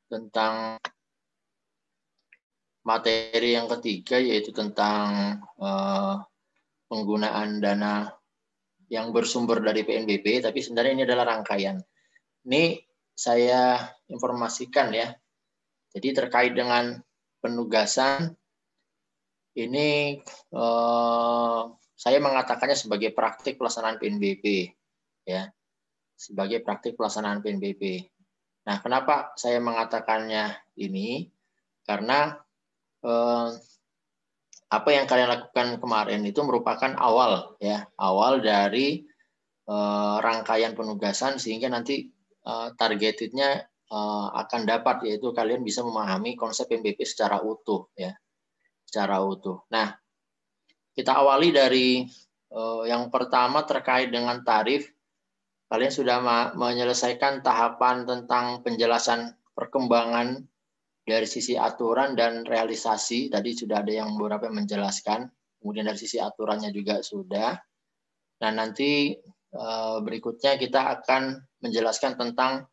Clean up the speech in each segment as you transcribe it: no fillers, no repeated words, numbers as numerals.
tentang materi yang ketiga, yaitu tentang penggunaan dana yang bersumber dari PNBP, tapi sebenarnya ini adalah rangkaian. Ini saya informasikan ya. Jadi terkait dengan penugasan, ini saya mengatakannya sebagai praktik pelaksanaan PNBP, ya, sebagai praktik pelaksanaan PNBP. Nah, kenapa saya mengatakannya ini? Karena apa yang kalian lakukan kemarin itu merupakan awal, ya, awal dari rangkaian penugasan, sehingga nanti targetednya akan dapat, yaitu kalian bisa memahami konsep PNBP secara utuh, ya, secara utuh. Nah, kita awali dari yang pertama terkait dengan tarif. Kalian sudah menyelesaikan tahapan tentang penjelasan perkembangan dari sisi aturan dan realisasi. Tadi sudah ada yang beberapa yang menjelaskan. Kemudian dari sisi aturannya juga sudah. Nah, nanti berikutnya kita akan menjelaskan tentang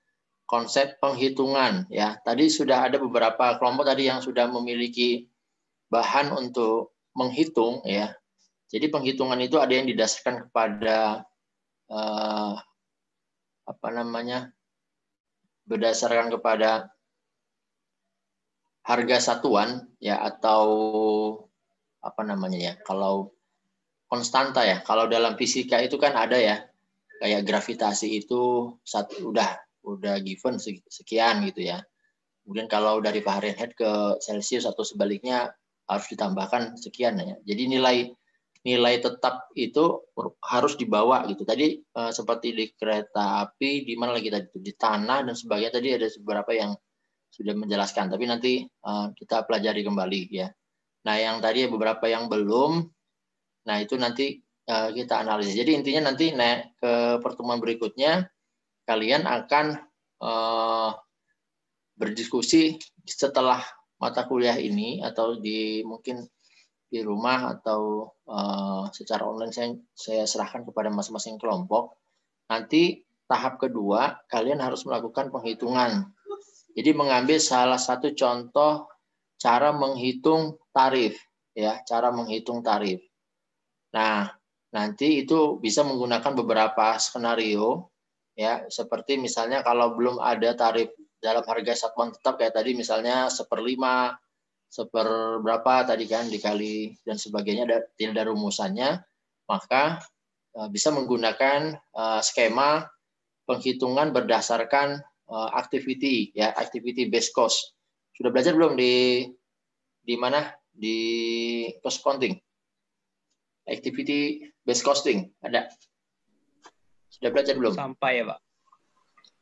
konsep penghitungan. Ya, tadi sudah ada beberapa kelompok tadi yang sudah memiliki bahan untuk menghitung. Ya, jadi penghitungan itu ada yang didasarkan kepada berdasarkan kepada harga satuan, ya, atau kalau konstanta, ya, kalau dalam fisika itu kan ada, ya, kayak gravitasi itu udah given sekian gitu, ya. Kemudian kalau dari Fahrenheit ke Celsius atau sebaliknya harus ditambahkan sekian, ya. Jadi nilai tetap itu harus dibawa gitu. Tadi seperti di kereta api, di mana lagi tadi, di tanah dan sebagainya, tadi ada beberapa yang sudah menjelaskan, tapi nanti kita pelajari kembali, ya. Nah, yang tadi beberapa yang belum, nah itu nanti kita analisis. Jadi intinya nanti ke pertemuan berikutnya kalian akan berdiskusi setelah mata kuliah ini, atau mungkin di rumah atau secara online saya serahkan kepada masing-masing kelompok. Nanti tahap kedua kalian harus melakukan penghitungan. Jadi mengambil salah satu contoh cara menghitung tarif, ya, cara menghitung tarif. Nah, nanti itu bisa menggunakan beberapa skenario, ya, seperti misalnya kalau belum ada tarif dalam harga satuan tetap kayak tadi, misalnya 1/5, seberapa tadi kan dikali dan sebagainya, tidak ada rumusannya, maka bisa menggunakan skema penghitungan berdasarkan activity, ya, activity based cost. Sudah belajar belum di mana, di cost accounting, activity based costing ada? Sudah belajar belum? Sampai, ya, Pak.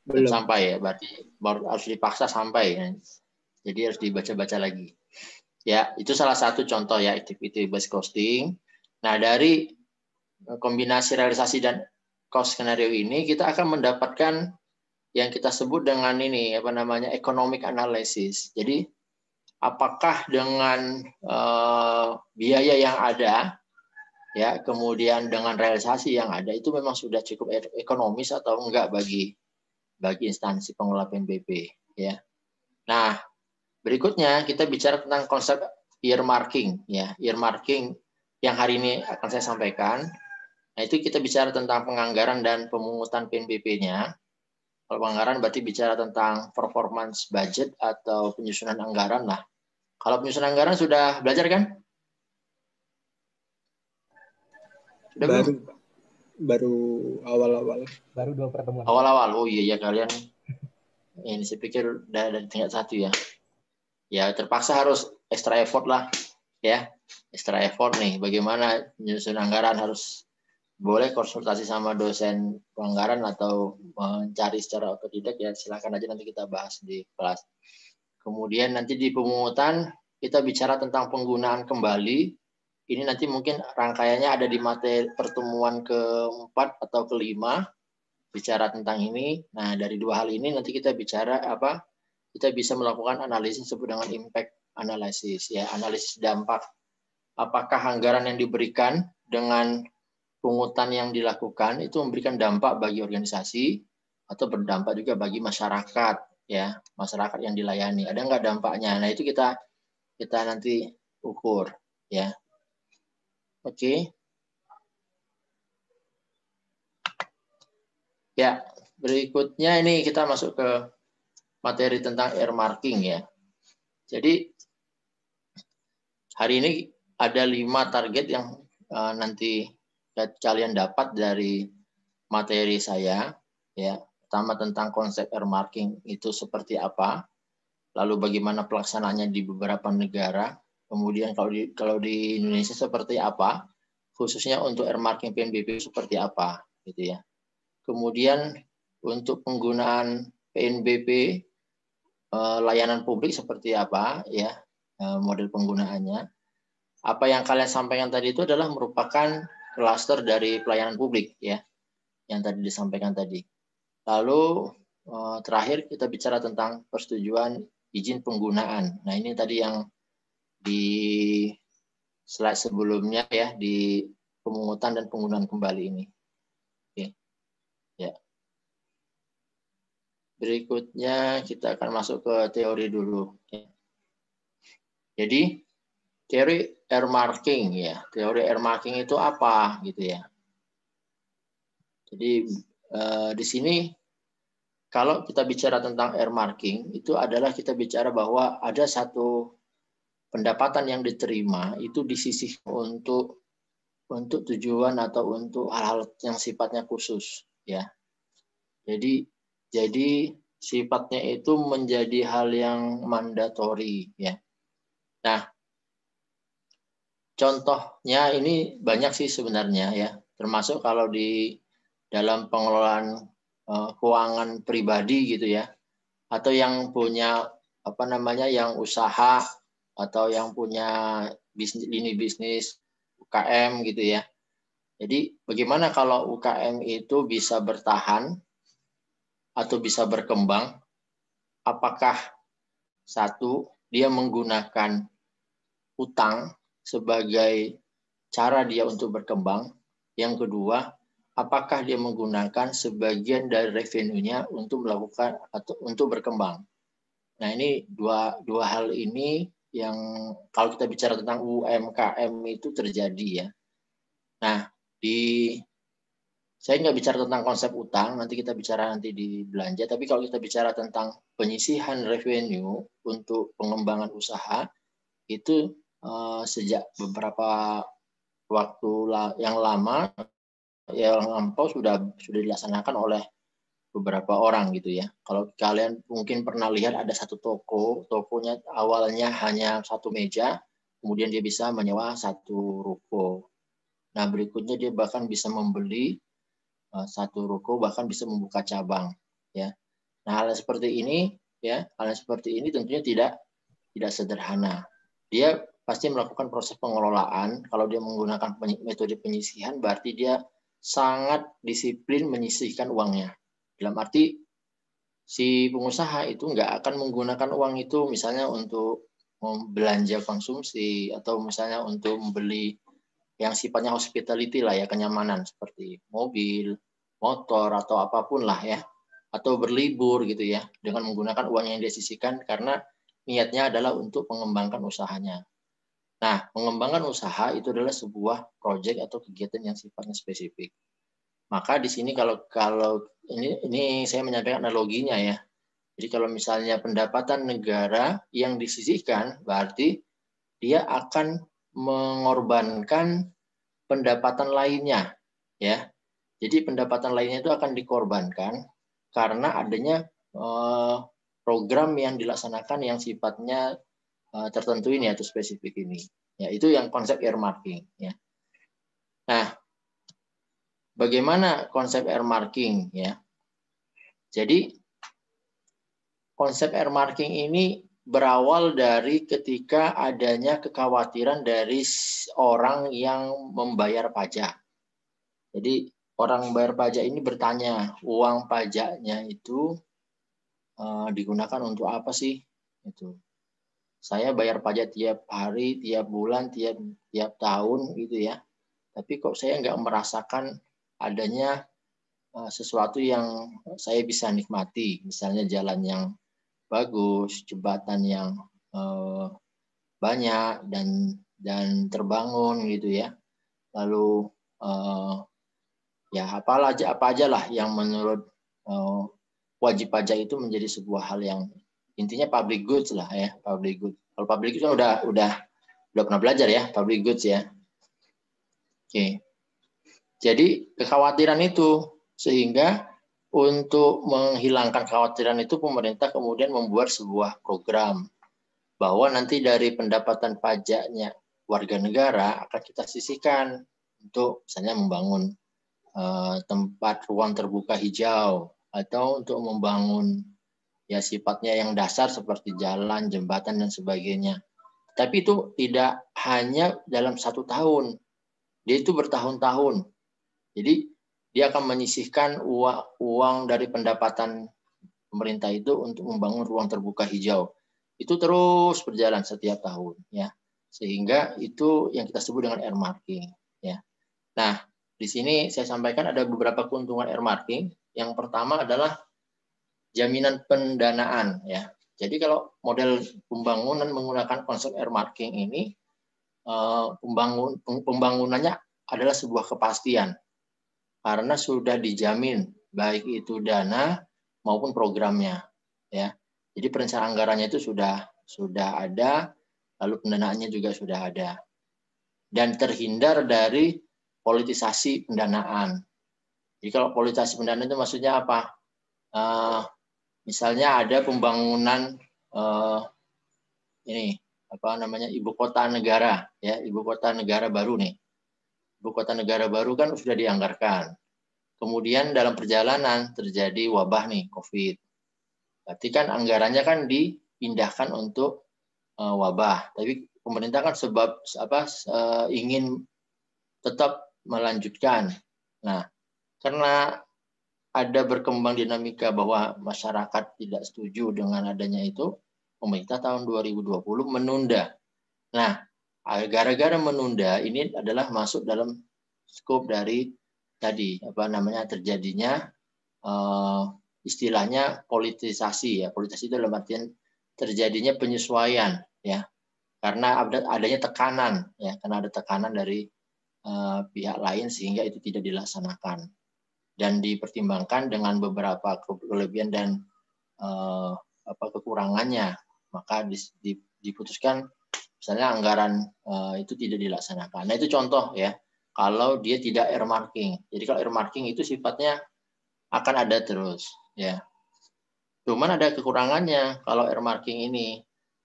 Belum sampai, ya, berarti baru harus dipaksa sampai, ya. Jadi harus dibaca-baca lagi. Ya, itu salah satu contoh, ya, activity based costing. Nah, dari kombinasi realisasi dan cost skenario ini kita akan mendapatkan yang kita sebut dengan ini economic analysis. Jadi apakah dengan biaya yang ada, ya, kemudian dengan realisasi yang ada, itu memang sudah cukup ekonomis atau enggak bagi instansi pengelola PNBP, ya. Nah, berikutnya kita bicara tentang konsep earmarking, ya, earmarking yang hari ini akan saya sampaikan. Nah, itu kita bicara tentang penganggaran dan pemungutan PNBP-nya. Kalau penganggaran berarti bicara tentang performance budget atau penyusunan anggaran. Nah, kalau penyusunan anggaran sudah belajar kan? Sudah baru awal-awal. Baru 2 pertemuan. Awal-awal. Oh iya, kalian ini saya pikir dari tingkat 1, ya. Ya, terpaksa harus extra effort lah, ya. Extra effort nih. Bagaimana penyusunan anggaran, harus boleh konsultasi sama dosen penganggaran atau mencari secara otodidak, ya, silakan aja, nanti kita bahas di kelas. Kemudian nanti di pemungutan kita bicara tentang penggunaan kembali. Ini nanti mungkin rangkaiannya ada di materi pertemuan ke-4 atau ke-5, bicara tentang ini. Nah, dari 2 hal ini nanti kita bicara kita bisa melakukan analisis disebut dengan impact analysis, ya, analisis dampak. Apakah anggaran yang diberikan dengan pungutan yang dilakukan itu memberikan dampak bagi organisasi, atau berdampak juga bagi masyarakat, ya, masyarakat yang dilayani. Ada nggak dampaknya? Nah, itu kita nanti ukur, ya. Oke. Ya, berikutnya ini kita masuk ke materi tentang earmarking, ya. Jadi hari ini ada 5 target yang nanti kalian dapat dari materi saya, ya. Pertama tentang konsep earmarking itu seperti apa, lalu bagaimana pelaksanaannya di beberapa negara, kemudian kalau di Indonesia seperti apa, khususnya untuk earmarking PNBP seperti apa, gitu ya. Kemudian untuk penggunaan PNBP layanan publik seperti apa, ya, model penggunaannya. Apa yang kalian sampaikan tadi itu adalah merupakan klaster dari pelayanan publik, ya, yang tadi disampaikan tadi. Lalu terakhir kita bicara tentang persetujuan izin penggunaan. Nah, ini tadi yang di slide sebelumnya, ya, di pemungutan dan penggunaan kembali ini. Oke. Ya. Berikutnya kita akan masuk ke teori dulu. Jadi teori earmarking, ya. Teori earmarking itu apa, gitu ya. Jadi di sini kalau kita bicara tentang earmarking, itu adalah kita bicara bahwa ada satu pendapatan yang diterima itu disisihkan untuk tujuan atau untuk hal-hal yang sifatnya khusus, ya. Jadi sifatnya itu menjadi hal yang mandatori, ya. Nah, contohnya ini banyak sih sebenarnya, ya. Termasuk kalau di dalam pengelolaan keuangan pribadi, gitu ya, atau yang punya yang usaha atau yang punya bisnis UKM, gitu ya. Jadi bagaimana kalau UKM itu bisa bertahan atau bisa berkembang? Apakah satu, dia menggunakan utang sebagai cara dia untuk berkembang? Yang kedua, apakah dia menggunakan sebagian dari revenue-nya untuk melakukan atau untuk berkembang? Nah, ini dua hal ini yang kalau kita bicara tentang UMKM itu terjadi, ya. Nah, saya nggak bicara tentang konsep utang, nanti kita bicara nanti di belanja, tapi kalau kita bicara tentang penyisihan revenue untuk pengembangan usaha, itu sejak beberapa waktu yang lama, yang lampau sudah dilaksanakan oleh beberapa orang, gitu ya. Kalau kalian mungkin pernah lihat ada satu tokonya awalnya hanya satu meja, kemudian dia bisa menyewa satu ruko. Nah, berikutnya dia bahkan bisa membeli satu ruko, bahkan bisa membuka cabang, ya. Nah, hal seperti ini, ya, tentunya tidak sederhana. Dia pasti melakukan proses pengelolaan. Kalau dia menggunakan metode penyisihan, berarti dia sangat disiplin menyisihkan uangnya. Dalam arti si pengusaha itu nggak akan menggunakan uang itu misalnya untuk belanja konsumsi atau misalnya untuk membeli yang sifatnya hospitality lah, ya, kenyamanan seperti mobil, motor atau apapun lah, ya, atau berlibur, gitu ya, dengan menggunakan uang yang dia sisihkan karena niatnya adalah untuk mengembangkan usahanya. Nah, mengembangkan usaha itu adalah sebuah proyek atau kegiatan yang sifatnya spesifik. Maka di sini kalau ini saya menyampaikan analoginya, ya. Jadi kalau misalnya pendapatan negara yang disisihkan, berarti dia akan mengorbankan pendapatan lainnya, ya. Jadi pendapatan lainnya itu akan dikorbankan karena adanya program yang dilaksanakan yang sifatnya tertentu ini atau spesifik ini. Ya, itu yang konsep earmarking, ya. Nah, bagaimana konsep earmarking, ya? Jadi konsep earmarking ini berawal dari ketika adanya kekhawatiran dari orang yang membayar pajak. Jadi orang membayar pajak ini bertanya, uang pajaknya itu digunakan untuk apa sih? Itu. Saya bayar pajak tiap hari, tiap bulan, tiap tahun, gitu ya. Tapi kok saya nggak merasakan adanya sesuatu yang saya bisa nikmati, misalnya jalan yang bagus, jembatan yang banyak dan terbangun gitu ya. Lalu ya apa aja lah yang menurut wajib pajak itu menjadi sebuah hal yang intinya public goods lah ya, public goods. Kalau public goods kan udah pernah belajar ya, public goods ya. Oke. Jadi kekhawatiran itu, sehingga untuk menghilangkan kekhawatiran itu pemerintah kemudian membuat sebuah program bahwa nanti dari pendapatan pajaknya warga negara akan kita sisihkan untuk misalnya membangun tempat ruang terbuka hijau atau untuk membangun ya sifatnya yang dasar seperti jalan, jembatan dan sebagainya. Tapi itu tidak hanya dalam 1 tahun, dia itu bertahun-tahun. Jadi dia akan menyisihkan uang dari pendapatan pemerintah itu untuk membangun ruang terbuka hijau. Itu terus berjalan setiap tahun ya. Sehingga itu yang kita sebut dengan earmarking ya. Nah, di sini saya sampaikan ada beberapa keuntungan earmarking. Yang pertama adalah jaminan pendanaan ya. Jadi kalau model pembangunan menggunakan konsep earmarking ini pembangunannya adalah sebuah kepastian karena sudah dijamin baik itu dana maupun programnya ya. Jadi perencanaan anggarannya itu sudah ada, lalu pendanaannya juga sudah ada. Dan terhindar dari politisasi pendanaan. Jadi kalau politisasi pendanaan itu maksudnya apa? Misalnya ada pembangunan ini apa namanya ibu kota negara ya, ibu kota negara baru nih. Ibu kota negara baru kan sudah dianggarkan. Kemudian dalam perjalanan terjadi wabah nih, COVID. Berarti kan anggarannya kan dipindahkan untuk wabah. Tapi pemerintah kan ingin tetap melanjutkan. Nah, karena ada berkembang dinamika bahwa masyarakat tidak setuju dengan adanya itu, pemerintah tahun 2020 menunda. Nah, gara-gara menunda ini adalah masuk dalam skop dari tadi terjadinya istilahnya politisasi ya. Politisasi itu dalam artian terjadinya penyesuaian ya. Karena adanya tekanan ya, karena ada tekanan dari pihak lain sehingga itu tidak dilaksanakan dan dipertimbangkan dengan beberapa kelebihan dan kekurangannya, maka diputuskan misalnya anggaran itu tidak dilaksanakan. Nah itu contoh ya, kalau dia tidak earmarking. Jadi kalau earmarking itu sifatnya akan ada terus ya. Cuman ada kekurangannya kalau earmarking ini.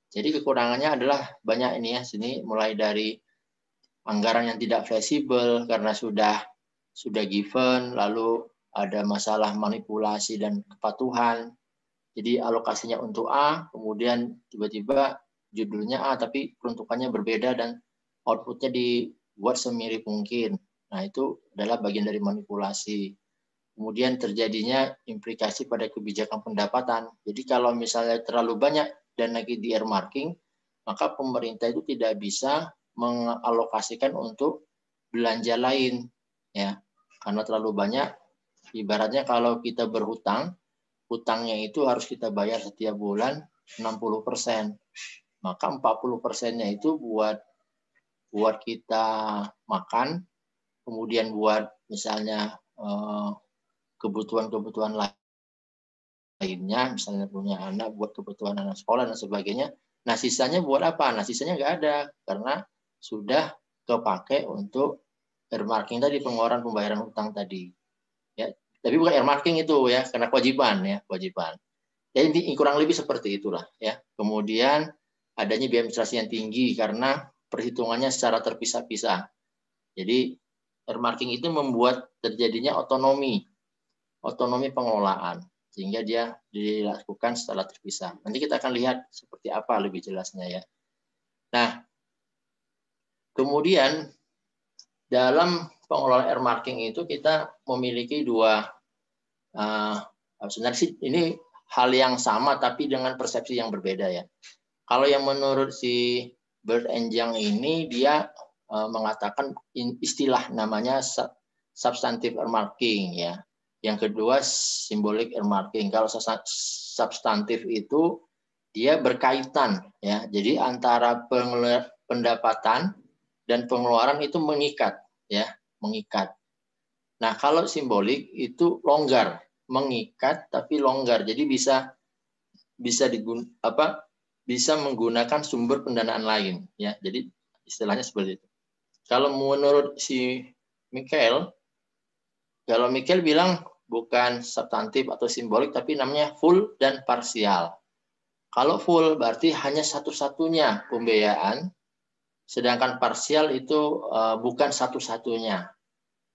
Jadi kekurangannya adalah banyak ini ya, sini mulai dari anggaran yang tidak fleksibel karena sudah given, lalu ada masalah manipulasi dan kepatuhan. Jadi alokasinya untuk A, kemudian tiba-tiba judulnya A tapi peruntukannya berbeda dan outputnya dibuat semirip mungkin. Nah itu adalah bagian dari manipulasi. Kemudian terjadinya implikasi pada kebijakan pendapatan. Jadi kalau misalnya terlalu banyak dana di earmarking, maka pemerintah itu tidak bisa mengalokasikan untuk belanja lain ya. Karena terlalu banyak, ibaratnya kalau kita berhutang, hutangnya itu harus kita bayar setiap bulan 60%. Maka 40%-nya itu buat kita makan, kemudian buat misalnya kebutuhan-kebutuhan lainnya, misalnya punya anak, buat kebutuhan anak sekolah dan sebagainya. Nah, sisanya buat apa? Nah, sisanya nggak ada karena sudah kepake untuk earmarking tadi, pengeluaran pembayaran hutang tadi. Ya, tapi bukan earmarking itu ya, karena kewajiban ya, kewajiban. Jadi kurang lebih seperti itulah ya. Kemudian adanya biaya administrasi yang tinggi karena perhitungannya secara terpisah-pisah. Jadi earmarking itu membuat terjadinya otonomi pengelolaan sehingga dia dilakukan secara terpisah. Nanti kita akan lihat seperti apa lebih jelasnya ya. Nah, kemudian dalam pengelolaan earmarking itu kita memiliki dua sebenarnya sih ini hal yang sama tapi dengan persepsi yang berbeda ya. Kalau yang menurut si Bird and Young ini dia mengatakan istilah namanya substantive earmarking ya. Yang kedua symbolic earmarking. Kalau substantif itu dia berkaitan ya. Jadi antara pendapatan dan pengeluaran itu mengikat ya, mengikat. Nah, kalau simbolik itu longgar, mengikat tapi longgar. Jadi bisa bisa menggunakan sumber pendanaan lain ya. Jadi istilahnya seperti itu. Kalau menurut si Michael, kalau Michael bilang bukan substantif atau simbolik, tapi namanya full dan parsial. Kalau full berarti hanya satu-satunya pembiayaan, sedangkan parsial itu bukan satu-satunya,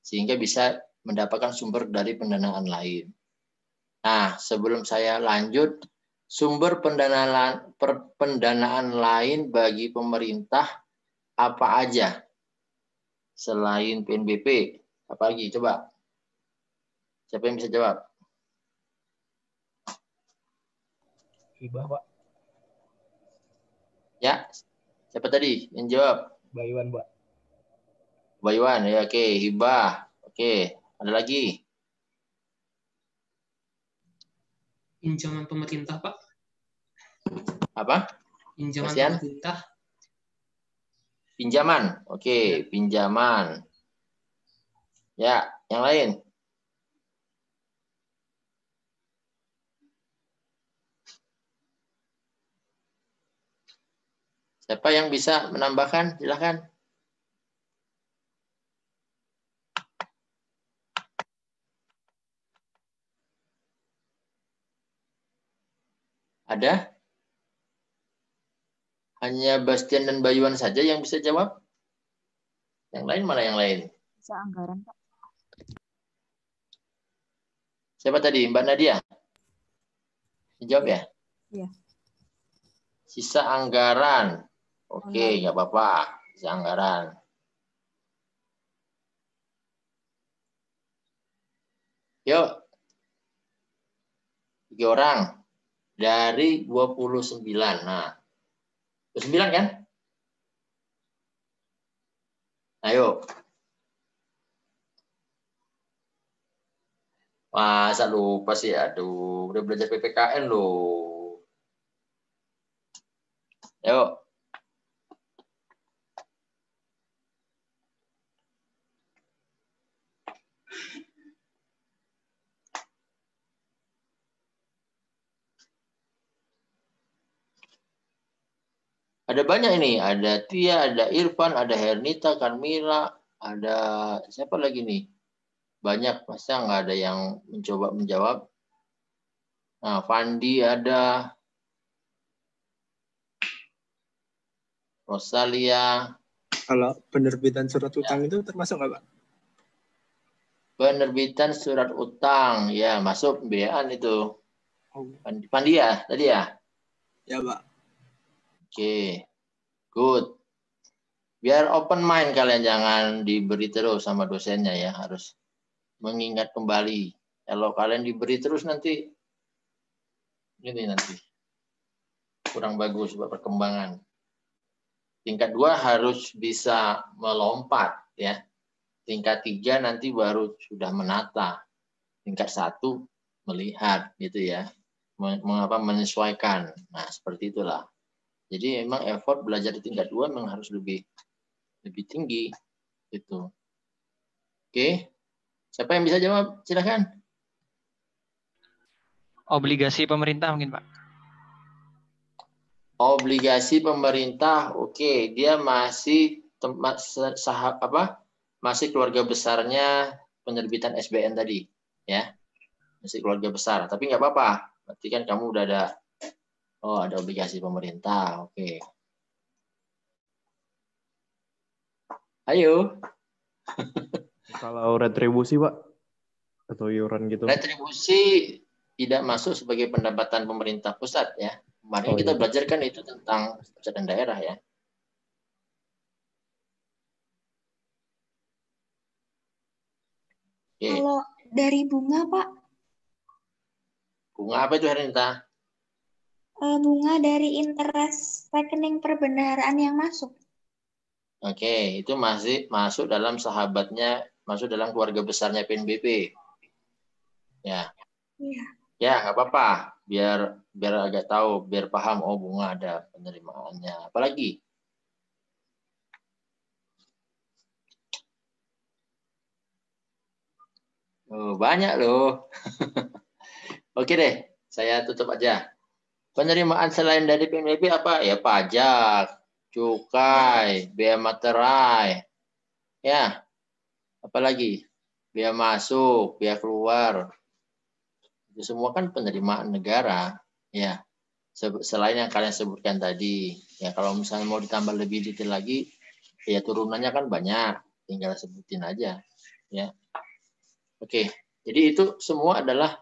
sehingga bisa mendapatkan sumber dari pendanaan lain. Nah, sebelum saya lanjut, sumber pendanaan lain bagi pemerintah apa aja selain PNBP? Apa lagi? Coba. Siapa yang bisa jawab? Hibah, Pak. Ya, siapa tadi yang jawab? Bayuan, Pak. Bayuan, ya oke. Hibah, oke. Ada lagi? Pinjaman pemerintah, Pak. Apa? Pinjaman Kasian? pemerintah. Pinjaman, oke. Ya. Pinjaman. Ya, yang lain? Siapa yang bisa menambahkan? Silakan. Ada? Hanya Bastian dan Bayuan saja yang bisa jawab? Yang lain mana yang lain? Bisa anggaran, Pak. Siapa tadi? Mbak Nadia? Dijawab ya? Iya. Sisa anggaran. Oke, Anggaran. nggak apa-apa. Sisa anggaran. Yuk. 3 orang. Dari 29. Nah. 29 kan? Ayo. Masa lupa sih? Aduh, udah belajar PPKN loh. Yuk. Ada banyak ini. Ada Tia, ada Irfan, ada Hernita, Carmila, ada siapa lagi nih? Banyak, masa nggak ada yang mencoba menjawab? Nah, Fandi ada, Rosalia. Kalau penerbitan surat utang itu termasuk nggak, Pak? Penerbitan surat utang, ya masuk pembiayaan itu. Oh. Fandi ya, tadi ya? Ya, Pak. Oke, good. Biar open mind kalian, jangan diberi terus sama dosennya ya, harus mengingat kembali. Kalau kalian diberi terus nanti, ini nanti kurang bagus buat perkembangan. Tingkat 2 harus bisa melompat ya. Tingkat 3 nanti baru sudah menata. Tingkat 1 melihat gitu ya. Menyesuaikan. Nah, seperti itulah. Jadi memang effort belajar di tingkat 2 memang harus lebih tinggi gitu. Oke. Siapa yang bisa jawab? Silakan. Obligasi pemerintah mungkin, Pak. Obligasi pemerintah, oke. Dia masih masih keluarga besarnya penerbitan SBN tadi, ya. Masih keluarga besar, tapi nggak apa-apa. Berarti kan kamu udah ada, ada obligasi pemerintah, oke. Ayo. Kalau retribusi, Pak, atau iuran gitu? Retribusi tidak masuk sebagai pendapatan pemerintah pusat ya. Kemarin kita belajar kan itu tentang pusat dan daerah ya. Oke. Kalau dari bunga, Pak? Bunga apa itu, Hernita? Bunga dari interest rekening perbendaharaan yang masuk. Oke, itu masih masuk dalam sahabatnya, masuk dalam keluarga besarnya PNBP. Ya. Iya. Ya, nggak apa-apa. Biar agak tahu, biar paham, oh bunga ada penerimaannya. Apalagi? Oh, banyak loh. Oke deh, saya tutup aja. Penerimaan selain dari PNBP apa? Ya pajak, cukai, bea materai. Ya, apalagi? Bea masuk, bea keluar. Itu semua kan penerimaan negara. Ya, selain yang kalian sebutkan tadi. Ya, kalau misalnya mau ditambah lebih detail lagi, ya turunannya kan banyak. Tinggal sebutin aja. Ya. Oke, jadi itu semua adalah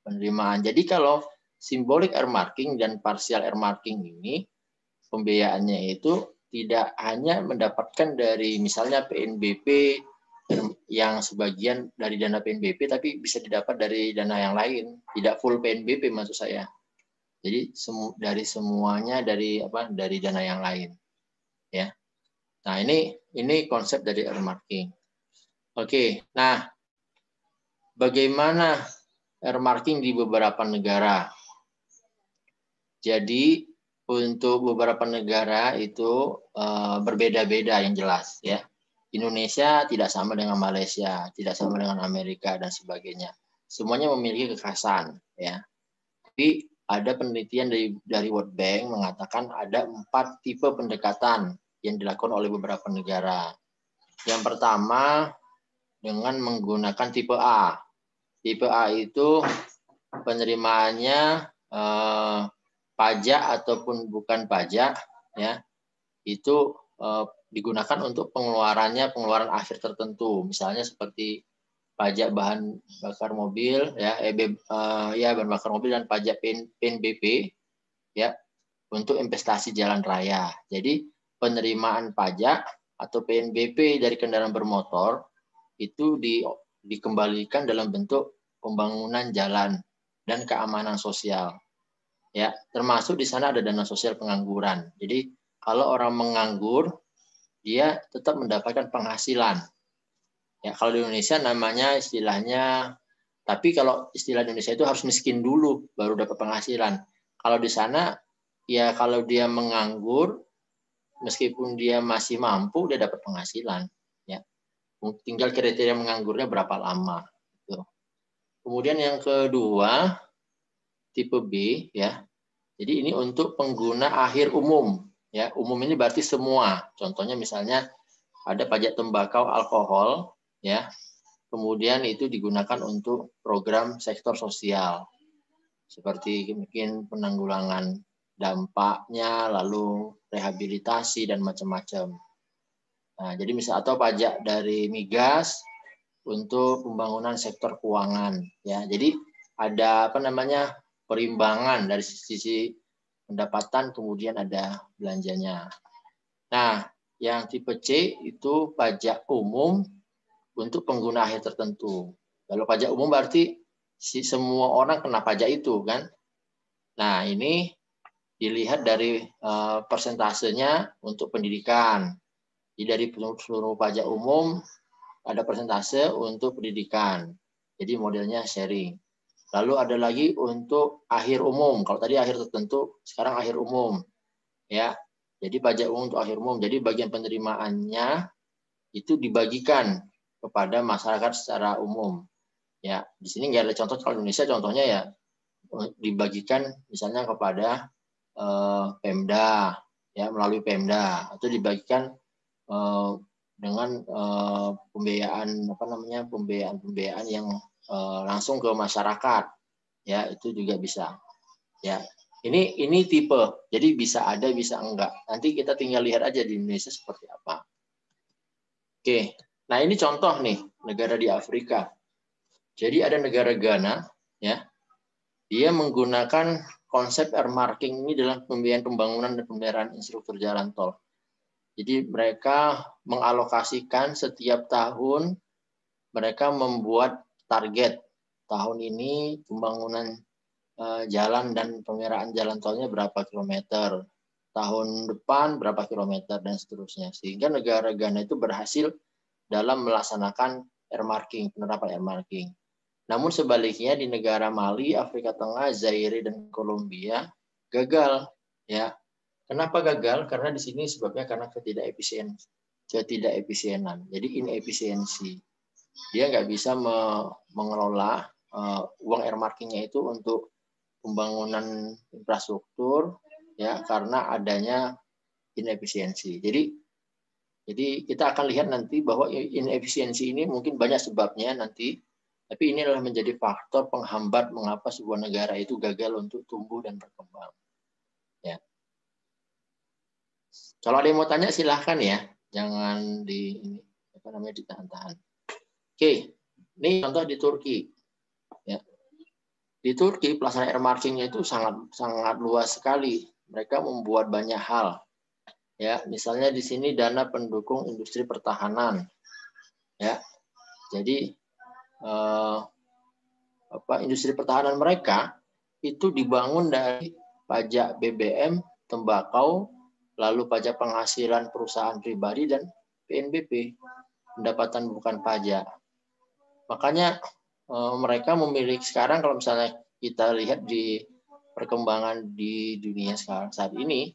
penerimaan. Jadi kalau symbolic earmarking dan partial earmarking ini, pembiayaannya itu tidak hanya mendapatkan dari misalnya PNBP yang sebagian dari dana PNBP, tapi bisa didapat dari dana yang lain. Tidak full PNBP maksud saya. Jadi dari semuanya dari dana yang lain. Ya. Nah, ini konsep dari earmarking. Oke, nah bagaimana earmarking di beberapa negara? Jadi untuk beberapa negara itu berbeda-beda yang jelas ya. Indonesia tidak sama dengan Malaysia, tidak sama dengan Amerika dan sebagainya. Semuanya memiliki kekhasan ya. Tapi ada penelitian dari World Bank mengatakan ada 4 tipe pendekatan yang dilakukan oleh beberapa negara. Yang pertama dengan menggunakan tipe A. Tipe A itu penerimaannya pajak ataupun bukan pajak ya. Itu digunakan untuk pengeluaran akhir tertentu. Misalnya seperti pajak bahan bakar mobil ya, bahan bakar mobil dan pajak PNBP ya untuk investasi jalan raya. Jadi penerimaan pajak atau PNBP dari kendaraan bermotor itu dikembalikan dalam bentuk pembangunan jalan dan keamanan sosial. Ya, termasuk di sana ada dana sosial pengangguran. Jadi kalau orang menganggur, dia tetap mendapatkan penghasilan. Ya, kalau di Indonesia namanya istilahnya, tapi kalau istilah Indonesia itu harus miskin dulu baru dapat penghasilan. Kalau di sana, ya kalau dia menganggur, meskipun dia masih mampu, dia dapat penghasilan. Ya, tinggal kriteria menganggurnya berapa lama. Gitu. Kemudian yang kedua, tipe B, ya. Jadi ini untuk pengguna akhir umum. Ya, umum ini berarti semua. Contohnya misalnya ada pajak tembakau, alkohol, ya. Kemudian itu digunakan untuk program sektor sosial. Seperti mungkin penanggulangan dampaknya, lalu rehabilitasi dan macam-macam. Nah, jadi misal atau pajak dari migas untuk pembangunan sektor keuangan, ya. Jadi ada perimbangan dari sisi pendapatan, kemudian ada belanjanya. Nah, yang tipe C itu pajak umum untuk pengguna akhir tertentu. Kalau pajak umum berarti semua orang kena pajak itu kan. Nah, ini dilihat dari persentasenya untuk pendidikan. Jadi dari seluruh pajak umum ada persentase untuk pendidikan. Jadi modelnya sharing. Lalu ada lagi untuk akhir umum. Kalau tadi akhir tertentu, sekarang akhir umum. Ya. Jadi pajak umum untuk akhir umum. Jadi bagian penerimaannya itu dibagikan kepada masyarakat secara umum. Ya, di sini nggak ada contoh. Kalau Indonesia contohnya ya dibagikan misalnya kepada Pemda, ya melalui Pemda, atau dibagikan dengan pembiayaan pembiayaan yang langsung ke masyarakat, ya itu juga bisa. Ya, ini tipe, jadi bisa ada bisa enggak. Nanti kita tinggal lihat aja di Indonesia seperti apa. Oke, nah ini contoh nih negara di Afrika. Jadi ada negara Ghana, ya, dia menggunakan konsep earmarking ini dalam pembiayaan pembangunan dan pemeliharaan infrastruktur jalan tol. Jadi mereka mengalokasikan setiap tahun, mereka membuat target tahun ini pembangunan jalan dan pemeliharaan jalan tolnya berapa kilometer, tahun depan berapa kilometer dan seterusnya. Sehingga negara Ghana itu berhasil dalam melaksanakan earmarking, penerapan earmarking. Namun sebaliknya di negara Mali, Afrika Tengah, Zaire dan Kolombia gagal, ya. Kenapa gagal? Karena di sini sebabnya karena ketidakefisienan. Jadi inefisiensi. Dia nggak bisa mengelola uang earmarkingnya itu untuk pembangunan infrastruktur, ya, karena adanya inefisiensi. Jadi kita akan lihat nanti bahwa inefisiensi ini mungkin banyak sebabnya nanti, tapi ini adalah menjadi faktor penghambat mengapa sebuah negara itu gagal untuk tumbuh dan berkembang. Ya. Kalau ada yang mau tanya silahkan ya, jangan ditahan-tahan. Oke, ini contoh di Turki. Ya. Di Turki pelaksanaan earmarkingnya itu sangat luas sekali. Mereka membuat banyak hal. Ya, misalnya di sini dana pendukung industri pertahanan. Ya, jadi industri pertahanan mereka itu dibangun dari pajak BBM, tembakau, lalu pajak penghasilan perusahaan pribadi dan PNBP, pendapatan bukan pajak. Makanya mereka memiliki sekarang, kalau misalnya kita lihat di perkembangan di dunia sekarang saat ini,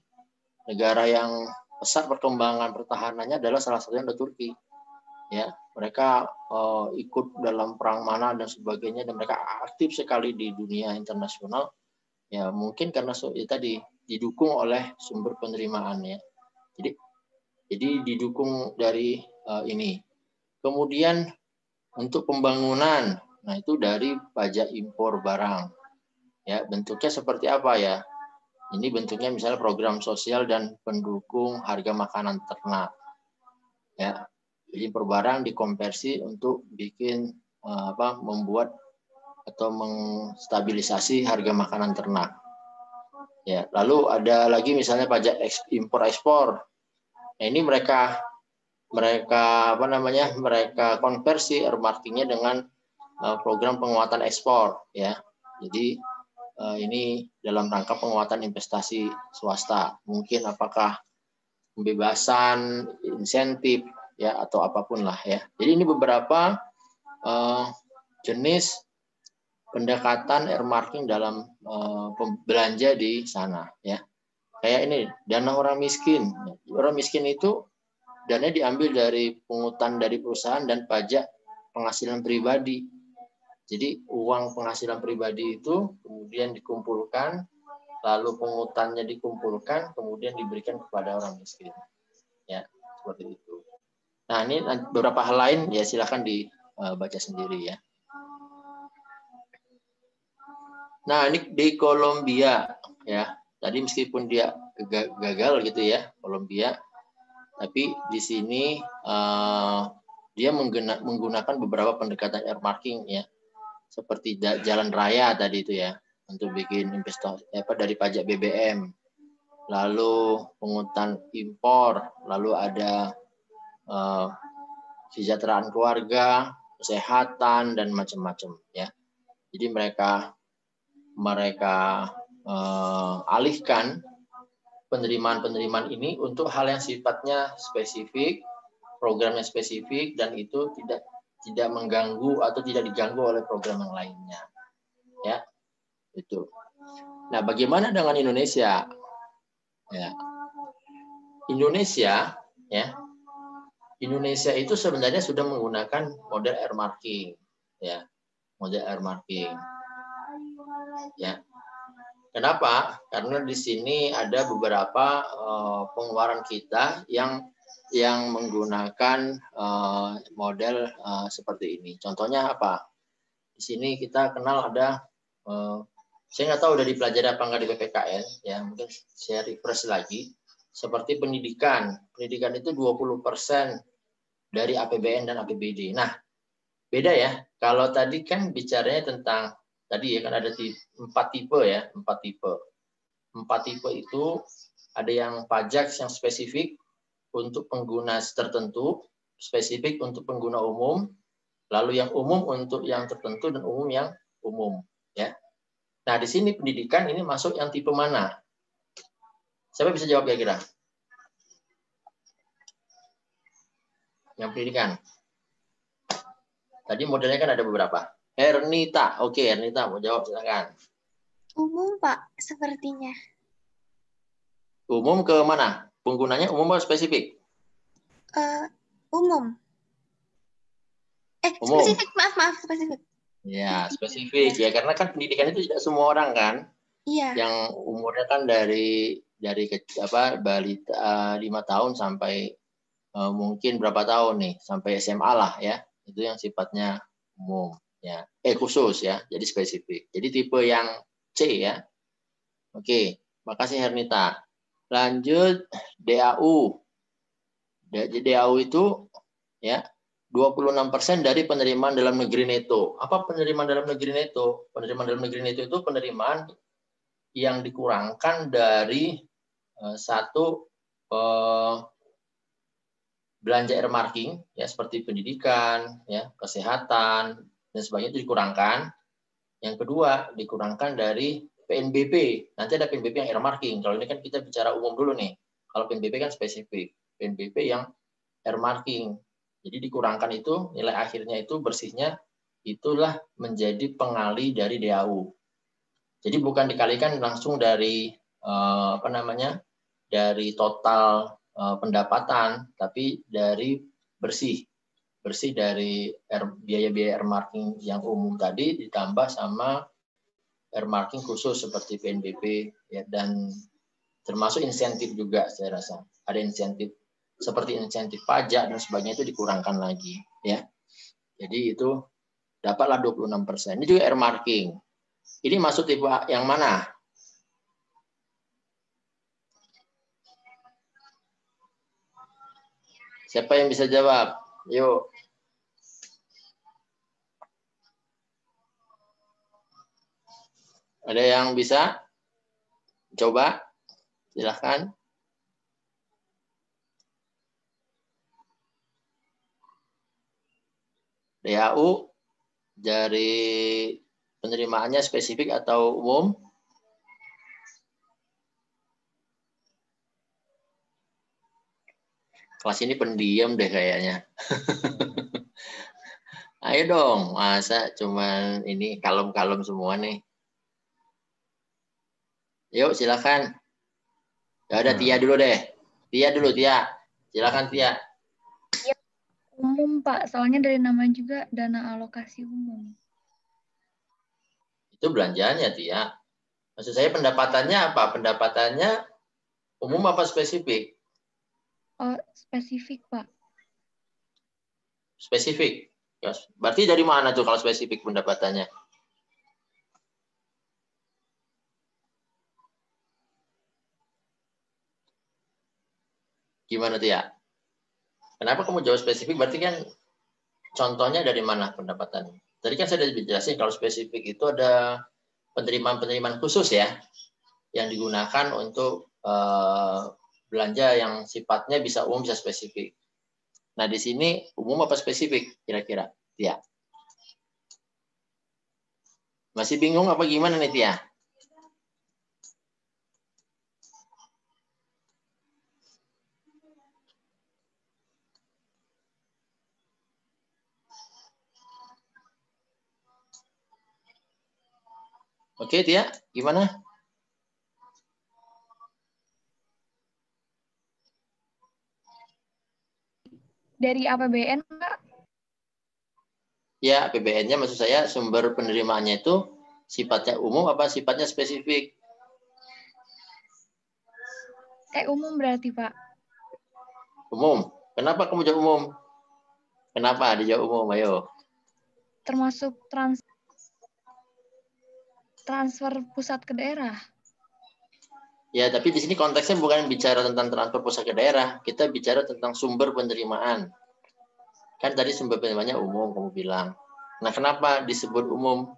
negara yang besar perkembangan pertahanannya adalah salah satunya adalah Turki. Ya, mereka ikut dalam perang mana dan sebagainya, dan mereka aktif sekali di dunia internasional. Ya, mungkin karena tadi didukung oleh sumber penerimaannya. Jadi didukung dari ini. Kemudian untuk pembangunan, nah itu dari pajak impor barang. Ya, bentuknya seperti apa ya? Ini bentuknya misalnya program sosial dan pendukung harga makanan ternak. Ya, jadi impor barang dikonversi untuk bikin membuat atau menstabilisasi harga makanan ternak. Ya, lalu ada lagi misalnya pajak impor ekspor. Nah, ini mereka konversi earmarkingnya dengan program penguatan ekspor, ya. Jadi ini dalam rangka penguatan investasi swasta. Mungkin apakah pembebasan insentif, ya, atau apapun lah, ya. Jadi ini beberapa jenis pendekatan earmarking dalam belanja di sana, ya. Kayak ini dana orang miskin. Orang miskin itu dana diambil dari pungutan dari perusahaan dan pajak penghasilan pribadi. Jadi uang penghasilan pribadi itu kemudian dikumpulkan, lalu pungutannya dikumpulkan, kemudian diberikan kepada orang miskin. Ya, seperti itu. Nah, ini beberapa hal lain ya, silakan dibaca sendiri ya. Nah, ini di Kolombia ya. Tadi meskipun dia gagal gitu ya, Kolombia, tapi di sini dia menggunakan beberapa pendekatan earmarking ya. Seperti jalan raya tadi itu ya, untuk bikin investasi dari pajak BBM, lalu pungutan impor, lalu ada kesejahteraan keluarga, kesehatan dan macam-macam ya. Jadi mereka alihkan penerimaan ini untuk hal yang sifatnya spesifik, programnya spesifik, dan itu tidak mengganggu atau tidak diganggu oleh program yang lainnya. Ya, itu. Nah, bagaimana dengan Indonesia? Ya. Indonesia itu sebenarnya sudah menggunakan model earmarking, ya, model earmarking. Ya. Kenapa? Karena di sini ada beberapa pengeluaran kita yang menggunakan model seperti ini. Contohnya apa? Di sini kita kenal ada, saya nggak tahu udah dipelajari apa nggak di PPKN, ya mungkin saya refresh lagi. Seperti pendidikan. Pendidikan itu 20% dari APBN dan APBD. Nah, beda ya. Kalau tadi kan bicaranya tentang, tadi ya kan ada 4 tipe ya, 4 tipe. 4 tipe itu ada yang pajak yang spesifik untuk pengguna tertentu, spesifik untuk pengguna umum, lalu yang umum untuk yang tertentu, dan umum yang umum. Ya. Nah, di sini pendidikan ini masuk yang tipe mana? Siapa bisa jawab kira-kira? Yang pendidikan. Tadi modelnya kan ada beberapa. Ernita. Oke, Ernita mau jawab silakan. Umum, Pak, sepertinya. Umum ke mana? Penggunanya umum atau spesifik? Umum. Umum. Spesifik, maaf, spesifik. Ya, spesifik ya karena kan pendidikan itu tidak semua orang kan. Iya. Yang umurnya kan dari balita 5 tahun sampai mungkin berapa tahun nih sampai SMA lah ya. Itu yang sifatnya umum ya. Khusus ya. Jadi spesifik. Jadi tipe yang C ya. Oke, makasih Hernita. Lanjut DAU. DAU itu ya 26% dari penerimaan dalam negeri neto. Apa penerimaan dalam negeri neto? Penerimaan dalam negeri neto itu penerimaan yang dikurangkan dari satu belanja earmarking ya seperti pendidikan, ya, kesehatan dan sebagainya itu dikurangkan. Yang kedua, dikurangkan dari PNBP. Nanti ada PNBP yang earmarking. Kalau ini kan kita bicara umum dulu nih. Kalau PNBP kan spesifik. PNBP yang earmarking. Jadi dikurangkan itu nilai akhirnya itu bersihnya itulah menjadi pengali dari DAU. Jadi bukan dikalikan langsung dari dari total pendapatan, tapi dari bersih dari biaya-biaya earmarking yang umum tadi ditambah sama earmarking khusus seperti PNBP ya, dan termasuk insentif juga saya rasa ada insentif seperti insentif pajak dan sebagainya itu dikurangkan lagi ya. Jadi itu dapatlah 26%. Ini juga earmarking. Ini masuk tipe yang mana? Siapa yang bisa jawab? Yuk. Ada yang bisa? Coba. Silahkan. DAU dari penerimaannya spesifik atau umum? Kelas ini pendiam deh kayaknya. Ayo dong, masa cuman ini kalem-kalem semua nih. Yuk silakan. Ya udah Tia dulu deh. Tia dulu Tia. Silakan Tia. Umum Pak, soalnya dari nama juga dana alokasi umum. Itu belanjanya Tia. Maksud saya pendapatannya apa? Pendapatannya umum apa spesifik? Oh, spesifik Pak. Spesifik. Yes. Berarti dari mana tuh kalau spesifik pendapatannya? Gimana Tia? Kenapa kamu jawab spesifik? Berarti kan contohnya dari mana pendapatannya? Tadi kan saya sudah jelasin kalau spesifik itu ada penerimaan-penerimaan khusus ya yang digunakan untuk belanja yang sifatnya bisa umum bisa spesifik. Nah di sini umum apa spesifik kira-kira Tia? Masih bingung apa gimana nih Tia? Oke Tia, gimana? Dari APBN Pak? Ya, APBN-nya maksud saya sumber penerimaannya itu sifatnya umum apa sifatnya spesifik? Umum berarti Pak. Umum. Kenapa kamu jawab umum? Kenapa dijawab umum? Ayo. Termasuk transfer pusat ke daerah. Ya, tapi di sini konteksnya bukan bicara tentang transfer pusat ke daerah. Kita bicara tentang sumber penerimaan. Kan tadi sumber penerimaannya umum, kamu bilang. Nah, kenapa disebut umum?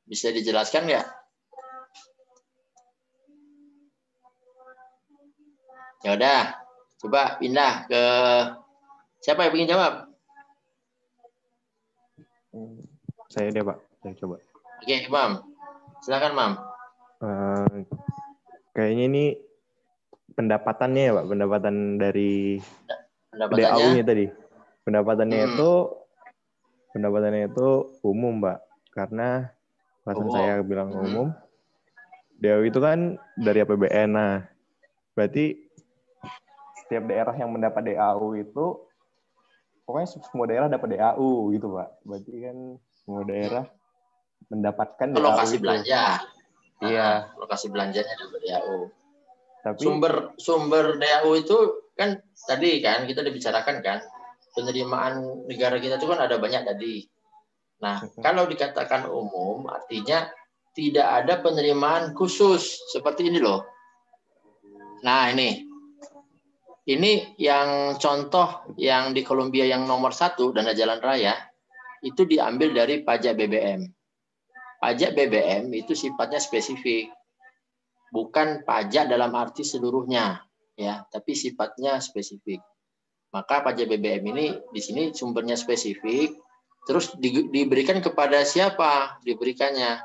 Bisa dijelaskan nggak? Ya udah, coba pindah ke siapa yang ingin jawab? Saya deh Pak, saya coba. Oke, Imam. Silakan, Mam. Kayaknya ini pendapatannya ya Pak, pendapatan dari Pendapatannya DAU-nya tadi. Pendapatannya itu umum, Pak. Karena alasan umum. saya bilang umum, DAU itu kan dari APBN. Nah, berarti setiap daerah yang mendapat DAU itu, pokoknya semua daerah dapat DAU gitu, Pak. Berarti kan semua daerah mendapatkan DAU Alokasi itu. belanja. Iya. Alokasi belanjanya dapat DAU. Tapi Sumber DAU itu kan tadi kan kita dibicarakan kan, penerimaan negara kita itu kan ada banyak tadi. Nah, kalau dikatakan umum artinya tidak ada penerimaan khusus seperti ini loh. Nah, ini yang contoh yang di Kolombia yang nomor 1 dana jalan raya itu diambil dari pajak BBM. Pajak BBM itu sifatnya spesifik. Bukan pajak dalam arti seluruhnya, ya, tapi sifatnya spesifik. Maka pajak BBM ini di sini sumbernya spesifik, terus diberikan kepada siapa? Diberikannya,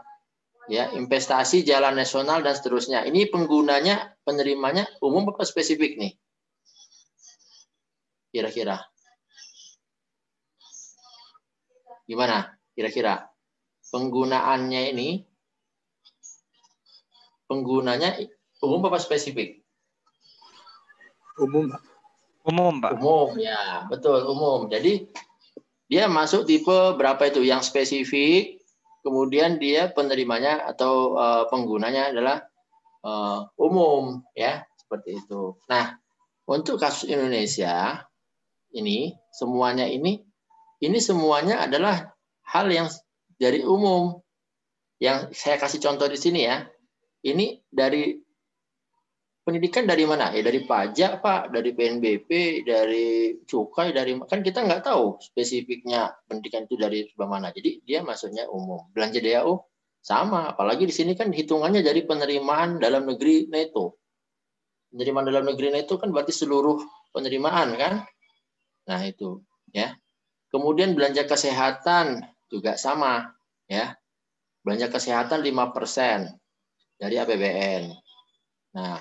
ya, investasi jalan nasional dan seterusnya. Ini penggunanya, penerimanya umum apa spesifik nih? Kira-kira, gimana? Kira-kira penggunaannya ini? Penggunanya umum apa spesifik? Umum, Pak. Umum, Pak. Umum, ya, betul, umum. Jadi dia masuk tipe berapa itu? Yang spesifik, kemudian dia penerimanya atau penggunanya adalah umum, ya, seperti itu. Nah, untuk kasus Indonesia ini semuanya ini semuanya adalah hal yang dari umum. Yang saya kasih contoh di sini ya. Ini dari pendidikan dari mana? Ya dari pajak, Pak, dari PNBP, dari cukai, dari kan kita nggak tahu spesifiknya pendidikan itu dari sebelah mana. Jadi dia maksudnya umum. Belanja DAU sama, apalagi di sini kan hitungannya dari penerimaan dalam negeri neto. Penerimaan dalam negeri neto kan berarti seluruh penerimaan kan? Nah, itu ya. Kemudian belanja kesehatan juga sama, ya. Belanja kesehatan 5% dari APBN. Nah,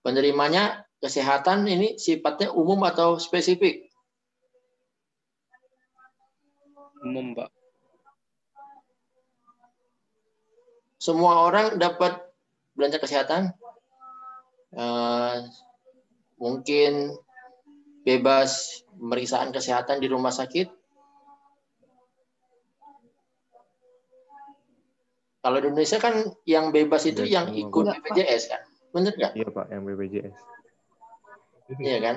penerimanya kesehatan ini sifatnya umum atau spesifik? Umum, Pak. Semua orang dapat belanja kesehatan? Mungkin bebas pemeriksaan kesehatan di rumah sakit? Kalau di Indonesia kan yang bebas itu Iya, yang semua, ikut Pak. BPJS kan? Bener nggak? Iya, Pak, yang BPJS. Iya kan?